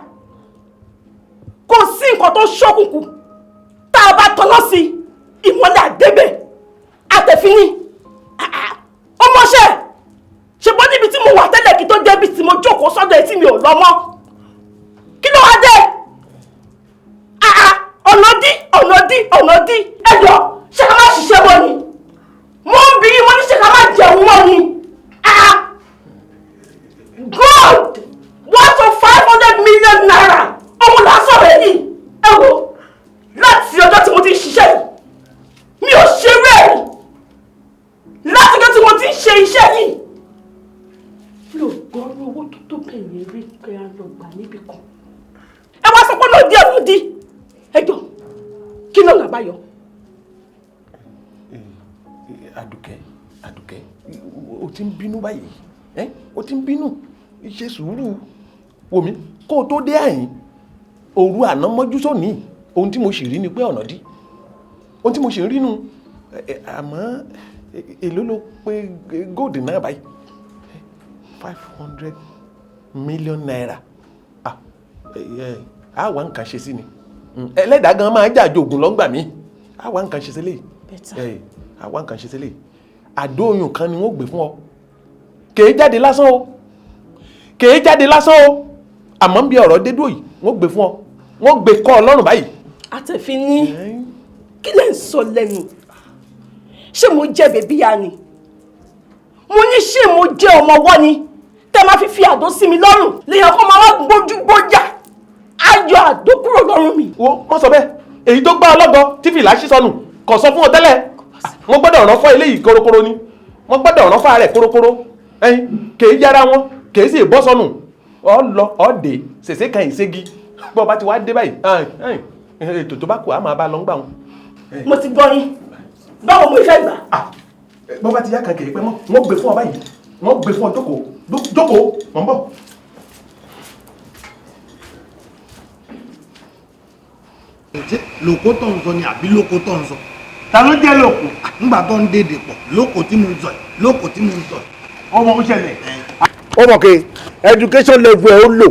Kò sí nǹkan tó ṣókùnkùn tá a bá tọ́nà sí ìmọ́lẹ̀ àdébẹ̀ àtẹ̀fínì. Ọmọṣẹ́ ṣùgbọ́n níbi tí mo wà tẹ́lẹ̀ kí tó débi tí mo jókòó sọ́dọ̀ etí mi ò lọ mọ́. Kí ló wá dé? Ọ̀nà dí ẹ̀yọ́ ṣé ká má ṣiṣẹ́ mọ́ ni? Mo ń bi wọ́n ní ṣé ká má jẹun mọ́ ni? Gold worth of 500 million naira ọmọ lásán rẹ̀ yìí ẹ wo láti ọjọ́ tí mo ti ń ṣiṣẹ́ yìí mi ò ṣe rẹ̀ láti ọjọ́ tí mo ti ń ṣe iṣẹ́ yìí mi ò gbọ́rọ̀ owó tó tó bẹ̀yẹ̀ rí kẹ́ ẹ lọ gbà níbì kan. Ẹ wá sọ pé lòdì ẹ̀ lòdì ẹjọ́ kí ló làbáyọ. Àdùkẹ́ o ti ń bínú báyìí o ti ń bínú ṣe sùúrù wò mí kó o tó dé àyín òru àná mọ́jú sóní ohun tí mo sì rí ni pé ọ̀nà dí ohun tí mo sì rí nu àmọ́ èló ló pé gold náà báyìí 500 million naira àwa nǹkan ṣe sí ni ẹlẹ́dàá gan máa jàjò ògùn lọ́ngbà mi àwa nǹkan ṣe sílẹ̀ àwa nǹkan ṣe sílẹ̀ àdóyún kan ni wọ́n gbé fún ọ kèé jáde lásán o kèé jáde lásán o àmọ́ bí ọ̀rọ̀ dédú yìí wọ́n gbé fún ọ wọ́n gbé kọ́ ọ lọ́rùn báyìí. Àtẹ̀fín ní kí lẹ́ ń sọ lẹ́nu ṣé mo jẹ́ bèbí ya ni mo ní ṣé mo jẹ́ ọmọ ọwọ́ ni tẹ́ máa fi àdó sí mi lọ́rùn lèèyàn kó máa wá gbójú gbójà ayọ̀ àdó kúrò lọ́rùn mi. wo wọ́n sọ bẹ́ẹ̀ èyí tó gbá ọlọ́gọ tí fìlà ṣí sọnù kò sọ fún ọ tẹ́lẹ̀ wọ́n gbọ́dọ̀ rán fọ́ eléyìí korokoro ni wọ́n gbọ́dọ̀ rán fọ́ rẹ̀ korokoro kèé yára wọn kèé sì bọ́ sọnù ọ lọ ọ dé ṣèṣe kan ìṣègi bọ́ bá ti wá dé báyìí ètò tó bá kù á máa bá lọ ń gbà wọn. mo ti gbọ́ yín báwo mo fẹ́ gbà. bọ́ bá ti yá kan kèé pẹ́ mọ́ wọ́n gbé fún ọ báyìí wọ́n gbé fún ọ jókòó mọ̀ ń bọ̀. lóko tó ń sọ ni àbí lóko tó ń sọ ta ló jẹ́ lóko nígbà tó ń dédè pọ̀ lóko tí mo ń sọ yìí lóko tí mo ń sọ yìí ọmọ ó ṣẹlẹ̀. ó mọ̀ pé education level ẹ̀ ó lò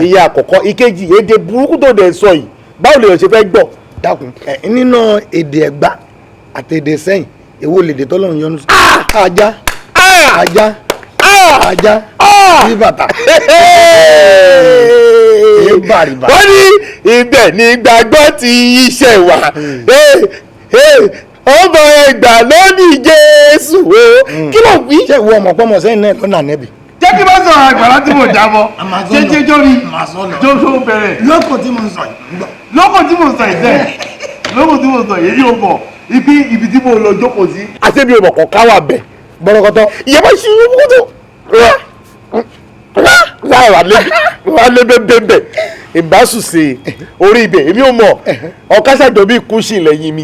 iye àkọ́kọ́ ìkejì èdè burúkú tó dẹ̀ sọ yìí báwo lèèyàn ṣe fẹ́ gbọ́. dákun nínú èdè Ẹ̀gbá àti èdè Ṣẹ̀yìn èwo lèdè tọ́lọ́run yọ́nú sí. ajá ajá ajá bí bàtà. wọ́n ní ibẹ̀ ní gbàgbọ́ ti iṣẹ́ wa ọmọ ẹgbà lónìí Jésù o kí ló wí. ṣé ìwọ ọmọ pọ́nmọ sẹ́yìn náà lọ́nà nẹ́bì. jẹ́ kí bá sọ̀rọ̀ àgbàlá tí mo jábọ̀ jẹ́jẹ́ jórí jóṣó bẹ̀rẹ̀. lóko tí mo ń sọ yìí. lóko tí mo sọ yìí sẹ́ lóko tí mo sọ yìí yóò bọ̀ ibi tí mo lọ jókòó sí. àti bí o mọ̀ kọ́ káwà bẹ̀ gbọ́dọ̀kọ́tọ́ ìyẹn bá ṣe é wúkútù wà lébébébé ìbásùsè orí ibẹ̀ èmi ò mọ̀ ọ̀kásàjọ bí kùsì lẹ́yìn mi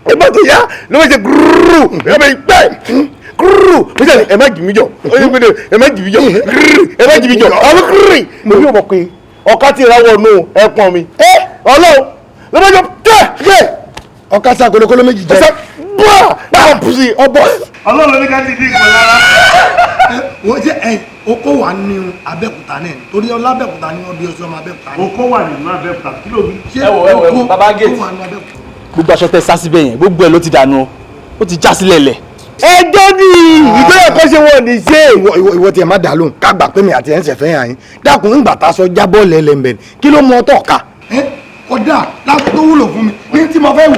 ẹgbẹ́ tó yá ló bá ṣe gúrúrú ẹ bẹ pẹ́ gúrúrú mo ṣe ẹ má jì mí jọ ẹ má jì mí jọ ẹ má jì mí jọ ọmọ gúrúrú mo ní o mọ̀ pé ọ̀ká ti ra wọnú ẹ̀pọ̀n mi ọlọ́run ló bá jọ tẹ́ ọ̀kásà kolokolo méjì jẹ́ bá a pùsì ọbọ̀. ọlọ́run ní ká ti dín ìpò lára. wọ́n ṣe oko wà ní Abẹ́òkúta náà torí Abẹ́òkúta ni wọ́n bí ọsọ ọmọ Abẹ́òkúta. oko wà nínú Abẹ́òkúta kí ló bí. ẹ wò baba gate gbogbo aṣọ tẹ sá síbẹ̀ yẹn gbogbo ẹ̀ ló ti dànù ó ti já sílẹ̀ lẹ̀. ẹjọ́ ni ìgbéyàwó kọ́ ṣe wọ́n ní ṣe. ìwọ tiẹ̀ má dà lóhùn ká gbà pé mi àti ẹ̀ ń ṣẹ̀fẹ́ yàn yín dákun ń gbà tá a sọ jábọ́ lẹ́lẹ́mbẹ̀ kí ló mọ ọtọ̀ ká. ọ̀dà láti tó wúlò fún mi ní tí mo fẹ́ wò.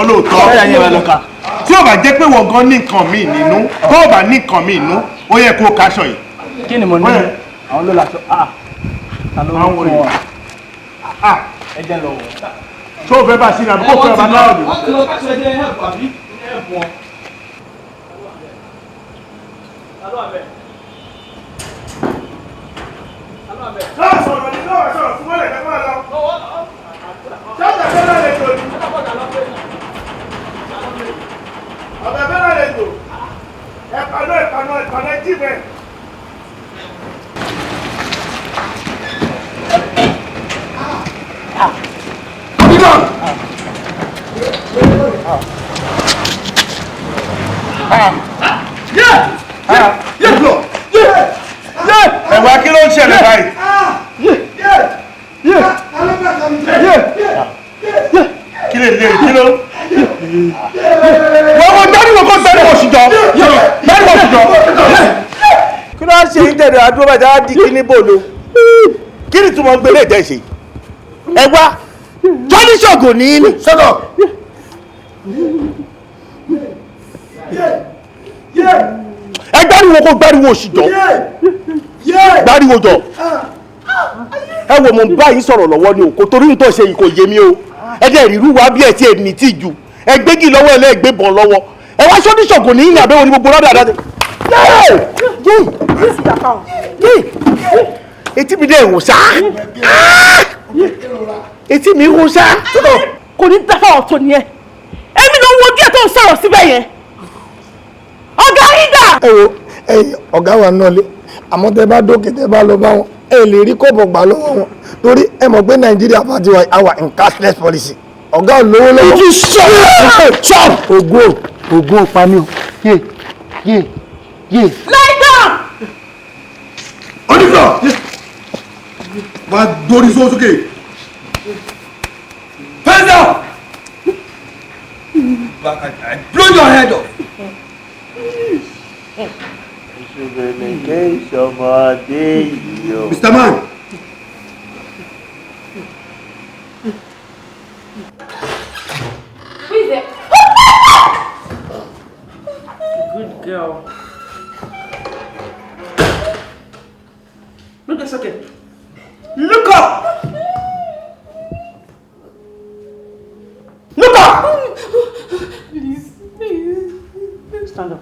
lóòótọ́ tí o bá jẹ́ pé wọ́n gan ní nǹkan míì nínú tó o bá ní nǹkan míì nínú ó yẹ kó o kaṣọ yìí. kí ni mo ní àwọn ló làṣọ ta ló ń fún wa ẹ jẹ́ lọ wọ̀. tó o fẹ́ bá sí ní àbúkọ́ fún ọba náà lò. wọ́n ti lọ káṣọ ẹ̀jẹ̀ ẹ̀hẹ̀bù àbí ẹ̀hẹ̀bù wọn. náà sọ̀rọ̀ ní náà sọ̀rọ̀ fún mọ́lẹ̀ kẹ́kọ̀ọ́ lọ. ṣáàtà fẹ́ràn lè tò ní. ọ̀bẹ fẹ́ràn lè tò. ẹ̀pàná jí bẹ́ẹ̀. ẹ̀wà kí ló ń ṣẹlẹ̀ báyìí. kí lè lè kí ló. wọ́n gbẹ́rùwò kó gbẹ́rùwò ṣùjọ́ gbẹ́rùwò ṣùjọ́. kí ló ń ṣe ń tẹ̀lé àdúrà bàjẹ́ á di kíní bòló. kí ni túmọ̀ gbélé ìtẹ̀ ṣe. ẹ̀wà tọ́lí ṣọ̀gùn ní ní. sọ́dọ̀. gbẹ́rùwò kó gbẹ́rùwò ṣùjọ́ gbáriwo jọ ẹ wo mo ń bá yín sọ̀rọ̀ lọ́wọ́ ni o kò torí nítorí ṣe yìí kò yé mi o ẹ dẹ̀ rírú wa bí ẹ ti ẹ̀ ní tí ju ẹ gbégi lọ́wọ́ ẹ lẹ́ẹ̀gbẹ́ bọ̀ lọ́wọ́ ẹ wá sọ́dún ṣọ̀gùn ní ìyàbẹ̀ wọn ni gbogbo lọ́dọ̀ àdáde. etí mi dẹ̀ wò sá etí mi wò sá. kò ní dáfà ọ̀tọ̀ ni ẹ èmi ló ń wo díẹ̀ tó ń sọ̀rọ̀ síbẹ̀ yẹn ọ̀gá yín dà. ẹ wo ọ̀gá wa náà lé àmọ́ tẹ bá dókè tẹ bá lọ bá wọn ẹ lè rí kọ́bọ̀ gbà lọ́wọ́ wọn torí ẹ mọ̀ pé nàìjíríà fàtí wa àwa in cashless policy ọ̀gá ò lówó lọ́wọ́. ojú chop ògùn pami o yé. lie down. onífọ̀ wà á dorí sókè face down blow your head off. Mr. Man. Who is it? Good girl. Look, it's okay. Look up! Look up! Please. Stand up.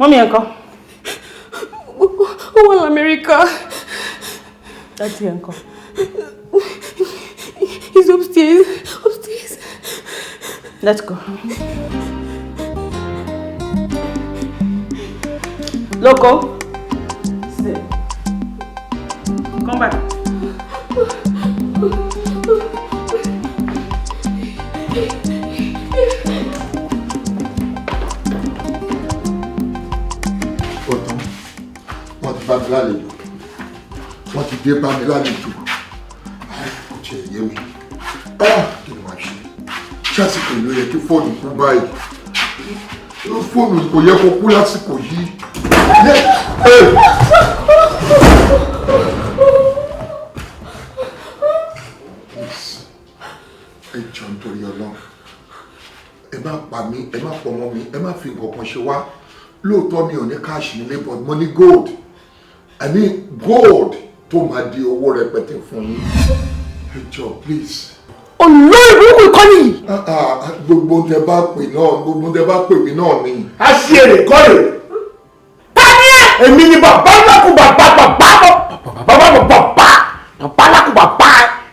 Mommy, uncle. Ó wà l'Amẹ́ríkà. Daddy, uncle. He's upstairs. Let's go. Loco. Sit. Come back. Bá mi lálejò wọ́n ti dé bá mi lálejò kò tiẹ̀ yé mi kí ló máa ṣe ṣásìkò ló yẹ kí fóònù kú báyìí fóònù kò yẹ kó kú lásìkò yìí. ẹ jọ nítorí Ọlọ́run ẹ má pa mí ẹ má pọ̀ mọ́ mi ẹ má fi nǹkan kan ṣe wá lóòótọ́ mi ò ní káàṣì nílé but mo ní gold. I mean gold tó máa di owó rẹpẹtẹ fún yín. Ẹ jọ̀ọ́ please. Olórí burúkú kọ́ nìyí. Gbogbo tẹ bá pè náà gbogbo tẹ bá pè mí náà ni. A ṣe èrè kọ́ rè. Tani ẹ̀. Èmi ni bàbá lákùbàbá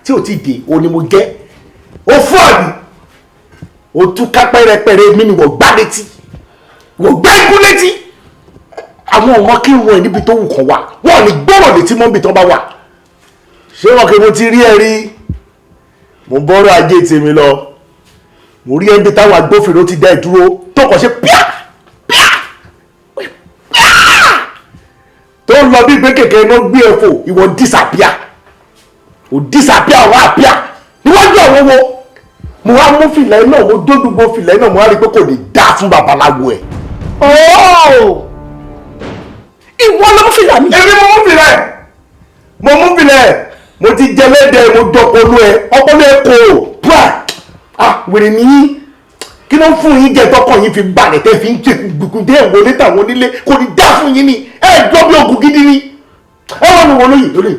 tí ò ti dé o ni mo jẹ́. O fún àbí. O tún ká pẹ́rẹpẹ́rẹ mi ni wọ́n gbá létí. wò gbá ikú létí àwọn ọmọ kí wọn níbi tó wù kàn wá wọn ò ní gbọ́rọ̀ létí mọ́ níbi tó bá wà ṣé wọn kí mo ti rí ẹ rí mo bọ́rọ̀ ajé tèmi lọ mo rí ẹbí táwọn agbófinró ti dá ìdúró tó kàn ṣe píà píà píà tó ń lọ bí gbé kẹ̀kẹ́ iná gbé ẹ̀fọ́ ìwọ disappear ò disappear wá appear níwájú àwọn wo mo wá mú fìlà iná mo dódùgbò fìlà iná mo wá rí pé kò ní dá fún babaláwo ẹ̀. ìwọ ló mú fìlà mi. èmi mo mú fìlà ẹ̀ mo mú fìlà ẹ̀ mo ti jẹ lẹ́dẹ̀ẹ́ mo dọ̀pọ̀lú ẹ̀ ọpọlọ ẹ̀ kò bra wèrè nìyí kí ló ń fún yín jẹ tọkọ yín fi balẹ̀ tẹ́ fi ń jẹ gbùgbù dé ìwọlé táwọn onílé kò ní dá fún yín ni ẹ jọ bí ogun gidi ni ẹ wọ́n ní wọn lóye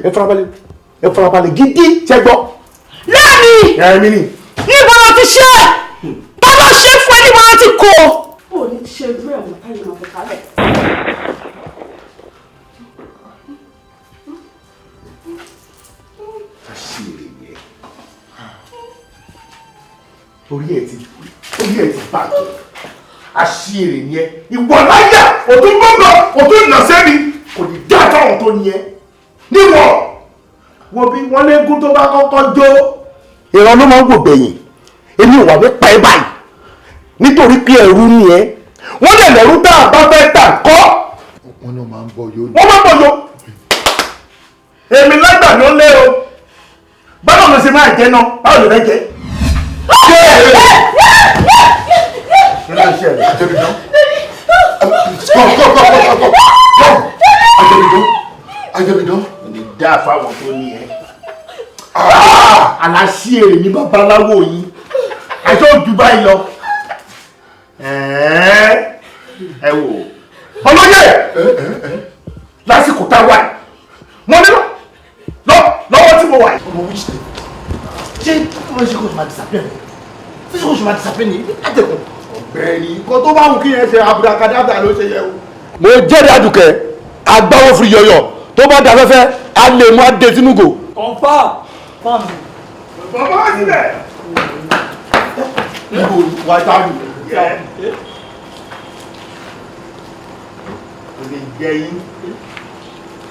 ẹ farabalẹ̀ gidi ṣẹ́gbọ́. lẹ́ẹ̀ni ẹ̀mí ni. níbo ló ti ṣe bá lọ ṣe fún ẹ níbo ló ti kó. ó ní ṣe irú ẹ̀wọ̀n táyé máa fi kálẹ̀. orí ẹ̀ ti bàjẹ́ àṣìírí ni ẹ ìwọ láyà òtún gbọ́ngàn òtún ìnàṣẹ́ mi kò ní dá táwọn tó ní ẹ níwọ̀ wo bí wọ́n légún tó bá kọ́kọ́ jó. ìran ló máa ń wò gbẹ̀yìn èmi ò wà ní pa ẹ́ báyìí nítorí pé ẹ̀rú ni ẹ wọ́n lè lẹ́rú tá a bá fẹ́ tà kọ́. wọ́n náà máa ń bọ̀ yó. wọ́n máa ń bọ̀ yó. èmi lágbà ló lé o báwo ló ṣe máa jẹ náà báwo ló fẹ́ jẹ. Ajẹ́bìdán. Ní dá fáwọn tó ní ẹ. Aláṣí èrè ní babaláwo yìí. Àjọ òjò báyìí lọ. Ẹ wò. Olóyè! Lásìkò tá a wà. Mo ní lọ́wọ́ tí mo wà. Ọmọ wíṣ tẹ̀. Ṣé wọ́n ṣe kó o máa disappear? Ṣé kó o máa disappear ní àtẹ̀kùn? Ọ̀gbẹ́ni, nǹkan tó bá wù kí yẹn ṣe abúrakadàbà ló ṣe yẹ o. mo jẹ́rìí àdùkẹ́ agbáwo firi yọ̀yọ̀ tó bá da fẹ́fẹ́ a lè mú adé tinugo. kọ́ńfà fáàmì. bàbá wá sílẹ̀. níbo wà á dáhùn. o lè jẹ yín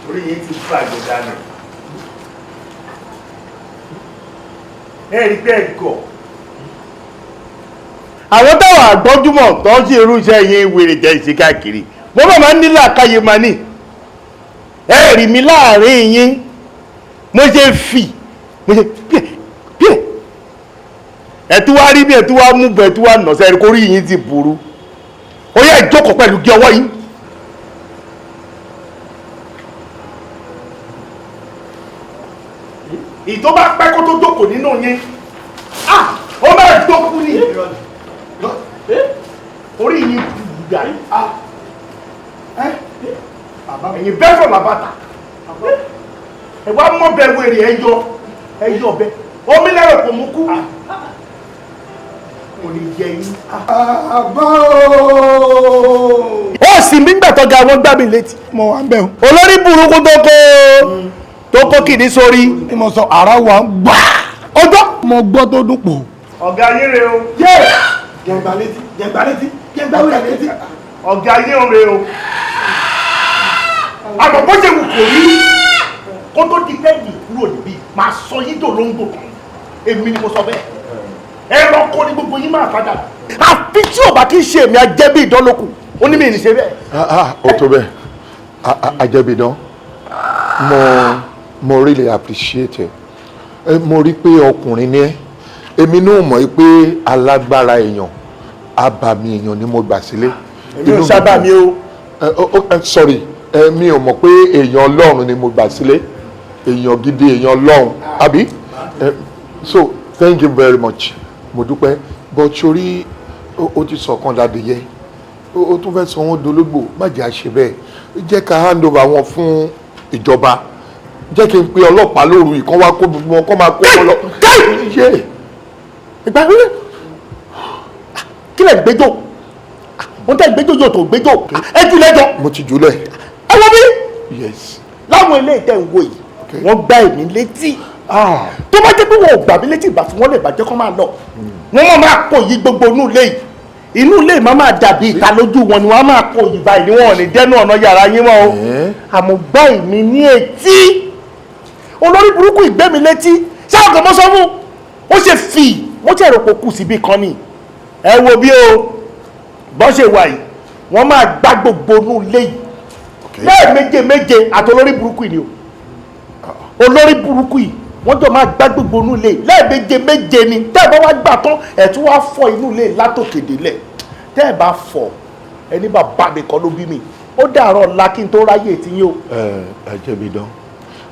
orí yín ti bàjẹ́ dànù. ẹ rí bẹ́ẹ̀ gọ̀. àwọn táwọn àgbọ́júmọ̀ tó ń ṣe irú iṣẹ́ yẹn wèrè jẹ́ ìṣe káàkiri mo bá máa ń nílò àkáyé máa ní ẹ rí mi láàrin yín mo ṣe fì mo ṣe píẹ̀ ẹ̀tú wá rí bí ẹ̀tú wá mú bọ̀ ẹ̀tú wá nà sẹ́rí kórí yín ti burú ó yẹ ìjókòó pẹ̀lú gé ọwọ́ yín. ìtọ́ bá pẹ́ kó tó jókòó nínú yín ó máa tó kú ní orí yín gbà ẹ̀yìn bẹ́ẹ̀ fọ̀ làbàtà ẹ̀ wá mọ́ bẹ́ẹ̀ wèrè ẹ̀yọ bẹ́ẹ̀ omi lẹ́rọ̀ kò mú kú kò ní jẹ yín. àbá ó sì mí gbà tọ́ga wọn gbá mi létí. mo wà ń bẹ̀ o. olórí burúkú tó kó kìíní sórí. ni mo sọ ara wa ń gbà. ọjọ́ mo gbọ́ tó dún pò. ọ̀gá yín rè o. jẹ̀gbà létí jẹ̀gbà wíwà létí. ọ̀gá yín rè o. àmọ́ bó ṣe wù kò rí kó tó di tẹ́ẹ̀dì kúrò níbí máa sọ yín tó ló ń gbò èmi ni mo sọ bẹ́ẹ̀ ẹranko ni gbogbo yín máa padà. àfi tí ò bá kí ń ṣe èmi ajẹ́bí ìdánlókù ó ní mi ní ṣe bẹ́ẹ̀. ó tó bẹ́ẹ̀ ajẹ́bìdán mo really appreciate ẹ mo rí pé ọkùnrin ni ẹ èmi náà mọ̀ pé alágbára èèyàn abàmì èèyàn ni mo gbà sílé. èmi ò sábà mi o. sorry mi ò mọ̀ pé èèyàn ọlọ́run ni mo gbà sílé èèyàn gidi èèyàn ọlọ́run àbí so thank you very much mo dúpẹ́ but sori o ti sọ̀kan dàdìyẹ o tún fẹ́ sọ wọ́n dológbò má jẹ́ àṣẹ bẹ́ẹ̀ jẹ́ ká hand over wọn fún ìjọba jẹ́ kí n pe ọlọ́pàá lóru ìkan wá kó gbogbo wọn kó máa kó wọn lọ. ṣe ìgbà wíwẹ́ kí lè gbẹjọ́ wọ́n tẹ́ gbẹjọ́ yóò tó gbẹjọ́ ẹ jù lẹ́jọ́. mo ti jùlẹ̀. ẹ wọ́n bí. yes. láwọn ilé ìtẹ̀ ń wo yìí wọ́n gbá èmi létí tó bá jẹ́ pé wọn ò gbà mí létí ìgbà tí wọ́n lè bàjẹ́ kó máa lọ wọ́n máa kó yí gbogbo inú ilé yìí inú ilé má máa dàbí ìta lójú wọn ni wọ́n á máa kó ìbá ìní wọn ò ní dẹ́nu ọ̀nà yàrá yín mọ́ o àmọ́ gbá ìmí ní etí olórí burúkú ìgbé mi létí ṣáà kò mọ́ sọ fún ó ṣe fì wọ́n ṣe èrò kò kù síbi kan ni ẹ wo bí o bọ́ ṣe wà yìí wọ́n máa gbá gbogbo inú ilé yìí lẹ́ẹ̀méje àti olórí burúkú yìí ni o olórí burúkú yìí wọ́n jọ máa gbá gbogbo inú ilé lẹ́ẹ̀méje ni tẹ́ ẹ bá wá gbà tán ẹ̀ tún wá fọ inú ilé látòkèdè lẹ̀ tẹ́ ẹ bá fọ ẹni bàbá mi kọ́ ló bí mi ó dàárọ̀ ọ̀la kí n tó ráyè tí yín o. ẹ jẹ̀bi dán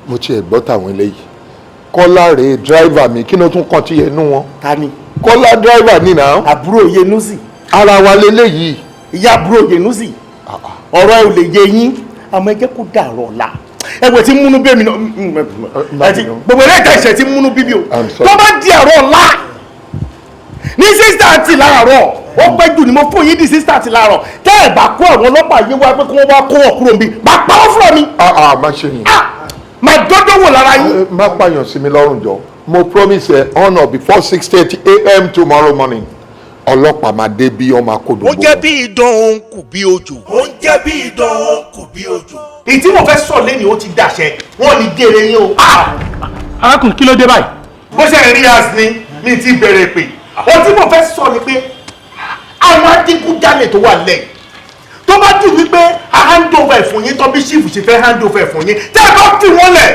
mo tiẹ̀ gbọ́ tàwọn eléyìí kọ́lá rèé dráìvà mi kí ló tún kàn tí yẹnu wọn. ta ni. kọ́lá dráìvà ni náà. àbúrò Yenusi. ara wa leléyìí. ìyá àbúrò Yenusi. ọ̀rọ̀ ẹ ò lè yé yín àmọ́ ẹ jẹ́ kó dàárọ̀ ọ̀la ẹgbẹ́ tí múnú bí èmi náà gbogbo eré ìta ìṣẹ̀ tí múnú bíbí o tó bá di àárọ̀ ọ̀la ní 6:30 láàárọ̀ ó pẹ́ jù ni mo fún yín di 6:30 láàárọ̀ tẹ́ ẹ̀ bá kó àwọn ọlọ́pàá yé wá pé kí wọ́n wá kó wọn kúrò níbí bá pa ó fúnra mi. má ṣe yìí. má dọ́dọ̀ wò lára yín. má pààyàn sí mi lọ́rùn jọ mo promise ẹ honour before 6:30 a.m. tomorrow morning ọlọ́pàá máa dé bí ọmọ akódò. ó jẹ́ bí idán òun kù bí ojú. ó ń jẹ́ bí idán òun kù bí ojú. èyí tí mo fẹ́ sọ lẹ́nu ó ti dàṣẹ wọ́n ní gèrè yín o. arákùnrin kí ló dé báyìí. bó ṣe rí as ni mi ti bẹ̀rẹ̀ pé ohun tí mo fẹ́ sọ ni pé àwọn adigunjalè tó wà lẹ́yìn tó bá dì wípé a hand over fún yín tó bí ṣífù ṣe fẹ́ hand over fún yín tẹ́ ẹ bá fi wọ́n lẹ̀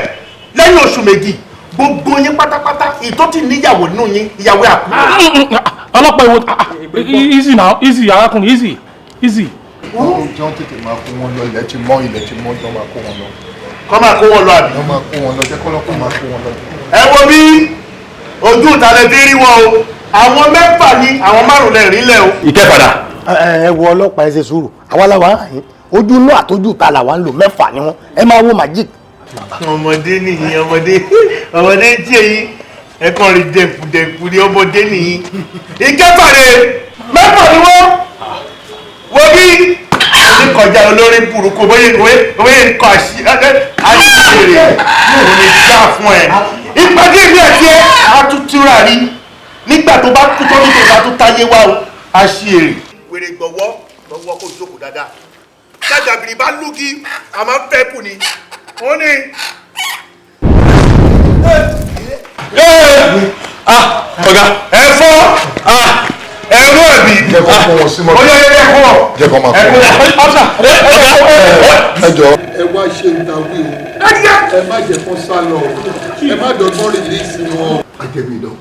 lẹ́yìn oṣù méjì gbogbo yín pátápátá ìtọ́ ti níyàwó nínú yín ìyàwó àkúrò. ọlọ́pàá ìwò easy now easy arákùnrin easy. wọ́n jọ tètè máa kó wọn lọ ilẹ̀ tí mọ́ jọ máa kó wọn lọ. kọ́ máa kó wọn lọ àbí. wọ́n máa kó wọn lọ jẹ́ kọ́lọ́kọ́ máa kó wọn lọ. ẹ wo bí ojú ìtàlẹ̀ ti rí wọn o àwọn mẹ́fà ni àwọn márùn-ún lẹ̀ rí lẹ̀ o. ìkẹfàdà. ẹ wo ọlọ́pàá ẹ ṣe sùúrù àwa làwa ń ojú inú àtọ́jú ta làwa ń lò mẹ́fà ni wọ́n ẹ máa wo magic. ọmọdé nìyí ọmọdé tí èyí ẹ̀kan rí dẹ̀kùdẹ̀kù ní ọmọdé nìyí ìkẹfàdé mẹ́fà ni wọ́n wo bí ní kọjá olórí burúkú bóyá nǹkan àṣìṣe òun ni já fún ẹ ìpàdé ìlú ẹ̀tí ẹ̀ àtútúrà rí nígbà tó bá kú tó nígbà tó bá tó táyé wá o a ṣe èrè. wèrè gbọ̀wọ́ kó jókòó dáadáa dájàbìrì bá lúgi a máa ń fẹ́ kù ni wọ́n ní. ọ̀gá ẹ̀fọ́ ẹ̀rọ ẹ̀bí jẹ́kọ̀ fún wọn sí mọ́tò ọjọ́ ilé ẹ̀kọ́ jẹ́kọ̀ máa fún wọn. ẹjọ́ ẹ wá ṣe ìtàwé o ẹ má jẹ́ kó sá lọ ẹ má dọ̀gbọ́n rìlíìsì wọn. ajẹ́bí lọ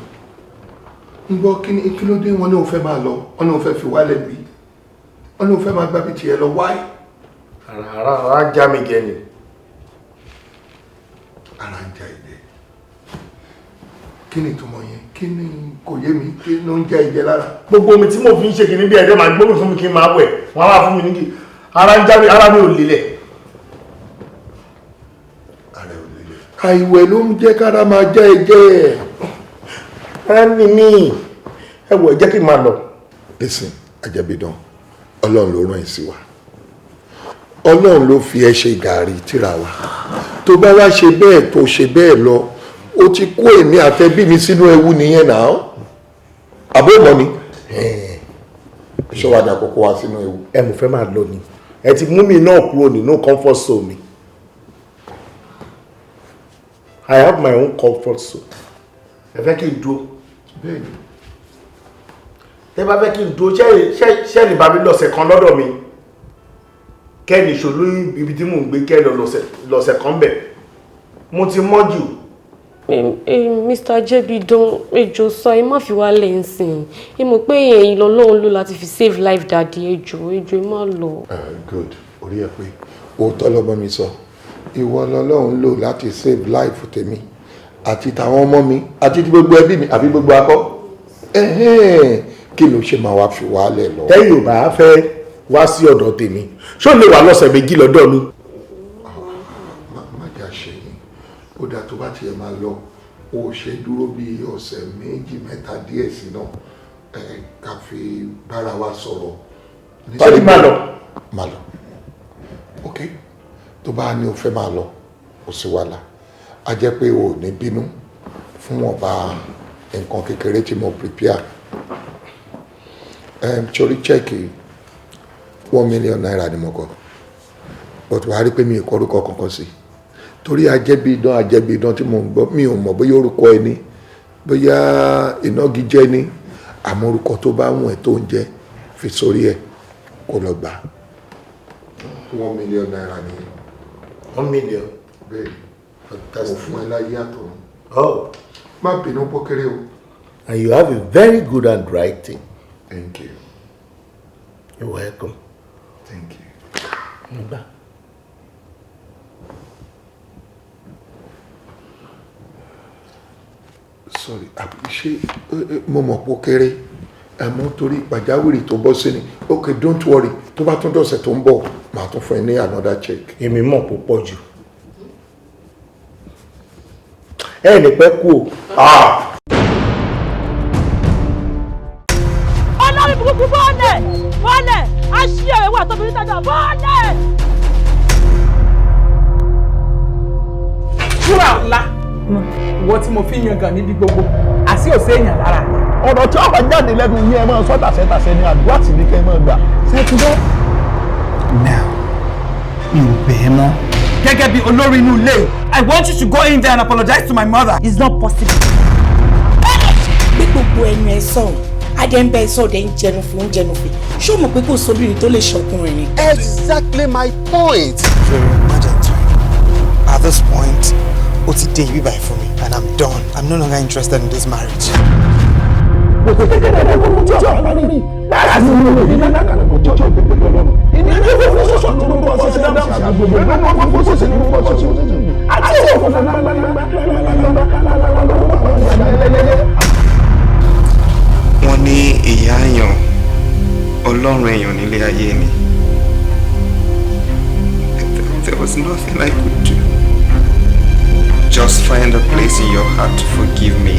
ń gbọ́ kí ló dé wọn ní òun fẹ́ máa lọ wọn ní òun fẹ́ fi wálẹ̀ bí wọn ní òun fẹ́ máa gbábi tiẹ̀ lọ wáyé. ara já mi jẹ ni. ara ń já ilé kí ni ìtumọ̀ yẹn kí ni kò yé mi kí ló ń já ìjẹ lára. gbogbo omi tí mo fi ń ṣe kìíní bí ẹ̀dẹ́ máa gbómi fún mi kí n máa wẹ̀ wọ́n á máa fún mi nígi ara ń já mi ara mi ò lélẹ̀. ara ò lélẹ̀. àìwẹ̀ ló ń jẹ́ kára máa já ẹ̀jẹ̀. ara ní mí ẹ wọ ẹ jẹ́ kí n máa lọ. listen Ajẹ́bídán ọlọ́run ló rán ẹ sí wa ọlọ́run ló fi ẹ ṣe gàárì tíra wa tó bá wá ṣe bẹ́ẹ̀ tó ṣe bẹ́ẹ̀ lọ ó ti kó èmi àtẹbí mi sínú ewu nìyẹn náà àbómọ ni ṣọwádà kókó wá sínú ewu. ẹ mo fẹ́ máa lọ ni ẹ ti mú mi náà kúrò nínú comfort zone mi I have my own comfort zone ẹ fẹ́ kí n dúró bẹ́ẹ̀ni tẹ́ bá fẹ́ kí n dúró ṣé ní bá mi lọ́sẹ̀ kan lọ́dọ̀ mi kẹ́ni ìṣòlú ibi tí mò ń gbé kẹ́ lọ́sẹ̀ kan bẹ̀ mo ti mọ́ jù. Mr. Ajẹ́bídán ejò sọ ẹ má fi wá lẹ́sìn ẹ mọ̀ pé ẹ̀yin lọ́lọ́run ló láti fi save life dàdí ejò ẹ má lọ. good orí ẹ pé òótọ́ lọ́mọ mi sọ ìwọ lọ́lọ́run lò láti save life tèmi àti tàwọn ọmọ mi àti ti gbogbo ẹbí mi àbí gbogbo akọ kí ló ṣe máa wá fi wálẹ̀ lọ. tẹ́yìn ò bá fẹ́ wá sí ọ̀dọ̀ tèmi ṣó lè wà lọ́sẹ̀ méjì lọ́dọ̀ mi. má jà ṣe yín ó dáa tó bá tiẹ̀ máa lọ ó ṣe dúró bí ọ̀sẹ̀ méjì mẹ́ta díẹ̀ sí náà ká fi bára wa sọ̀rọ̀. tọ́jú máa lọ. máa lọ ok tó bá ní o fẹ́ máa lọ kò sí wàhálà a jẹ́ pé o ò ní bínú fún wọn bá nǹkan kékeré tí mo prepare Torí chẹ́ẹ̀kì 1 million naira ni mo kọ. But wàá rí pé mi ò kọ orúkọ kankan sí. Torí ajẹ́bí idán tí mo ń gbọ́ mi ò mọ̀ bóyá orúkọ ẹni bóyá ìnagijẹ ni àmọ́ orúkọ tó bá wùn ẹ́ tó ń jẹ́ fi sórí ẹ̀ kó lọ gbà. 1 million naira ni. 1 million. Bẹ́ẹ̀ mo fún ẹ láyé àtọ̀. Oh. Má bínú pókéré o. And you have a very good handwriting. Thank you. You're welcome. Thank you. Sorry, ṣé mo mọ̀ pókéré àmọ́ torí pàjáwìrì tó bọ́ sí ni. Okay, don't worry. Tó bá tún dọ̀sẹ̀ tó ń bọ̀, màá tún fún ẹ ní another check. Èmi mọ̀ púpọ̀ jù. Ẹ lè pẹ́ kú o. Ọlọ́run burúkú bọ́ọ̀lẹ̀ aṣíẹ̀rẹ̀ wà tóbi nítajà bọ́ọ̀lẹ̀. Ṣúra ńlá ìwọ tí mo fi yan gan níbi gbogbo àti òsè èèyàn lára. Ọ̀rọ̀ tí ọ̀rọ̀ jáde lẹ́nu yín ẹ máa sọ tàṣẹ́tàṣẹ́ ni àdúrà tì ní kẹ́ ẹ máa gbà. Sẹ́túndọ́. Now, mi ò bẹ̀ ẹ́ mọ́. Gẹ́gẹ́ bí olórí inú ilé, I want you to go in there and apologize to my mother. It's not possible. Bí gbogbo ẹnu ẹ sọ̀rọ̀, adé ń bẹ ẹ sọ̀rọ̀ dẹ̀ ń jẹnu fún ṣé o mọ̀ pé kò sóbìnrin tó lè ṣọkùnrin ni? Exactly my point. At this point, ó ti dé ibi báyìí fún mi and I'm done. I'm no longer interested in this marriage. Wọ́n ní ìyá èèyàn ọlọ́run èèyàn nílé ayé ni. There was nothing I could do. Just find a place in your heart to forgive me.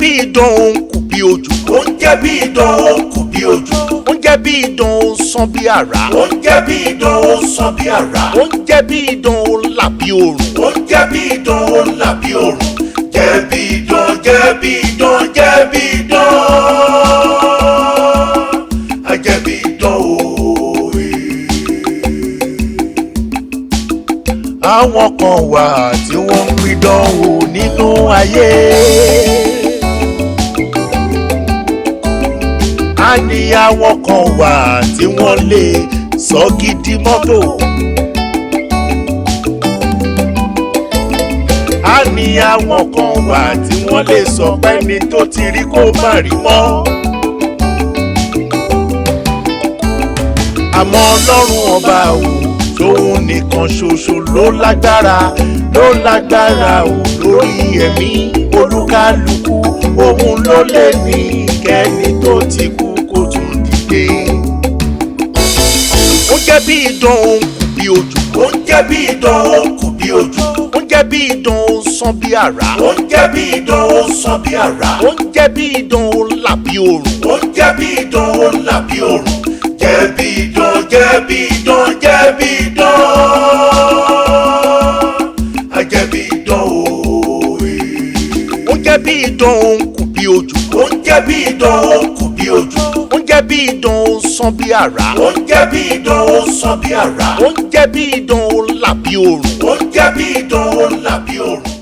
bí idán òun kù bí ojú. ó ń jẹ́ bí idán òun kù bí ojú. ó ń jẹ́ bí idán òun sán bí àrá. ó ń jẹ́ bí idán òun sán bí àrá. ó ń jẹ́ bí idán òun là bí òrùn. ó ń jẹ́ bí idán òun là bí òrùn. jẹ́ bí idán jẹ́ bí idán jẹ́ bí idán. a jẹ́ bí idán òwe. àwọn kan wà tí wọ́n ń pidán wò nínú ayé. a ní àwọn kan wà tí wọ́n lè sọ gidi mọ́tò. a ní àwọn kan wà tí wọ́n lè sọ pé ní tó ti rí kó má rí mọ́. àmọ́ ọlọ́run ọba ò tóun nìkan ṣoṣo ló lágbára ò lórí ẹ̀mí olúkálùkù òun ló lè ní kẹ́ni tó ti kú. Ó jẹ́ bí idán òun kù bí ojú. ó ń jẹ́ bí idán òun kù bí ojú. ó ń jẹ́ bí idán òun sán bí àrá. ó ń jẹ́ bí idán òun sán bí àrá. ó ń jẹ́ bí idán òun là bí òrùn. ó ń jẹ́ bí idán òun là bí òrùn. jẹ́ bí idán jẹ́ bí idán jẹ́ bí idán. a jẹ́ bí idán òwe. ó jẹ́ bí idán òun kù bí ojú. ó ń jẹ́ bí idán òun kù bí ojú. ó ń jẹ́ bí idán òun sán bí àrá. ó ń jẹ́ bí idán òun sán bí àrá. ó ń jẹ́ bí idán òun là bí òrùn. ó ń jẹ́ bí idán òun là bí òrùn.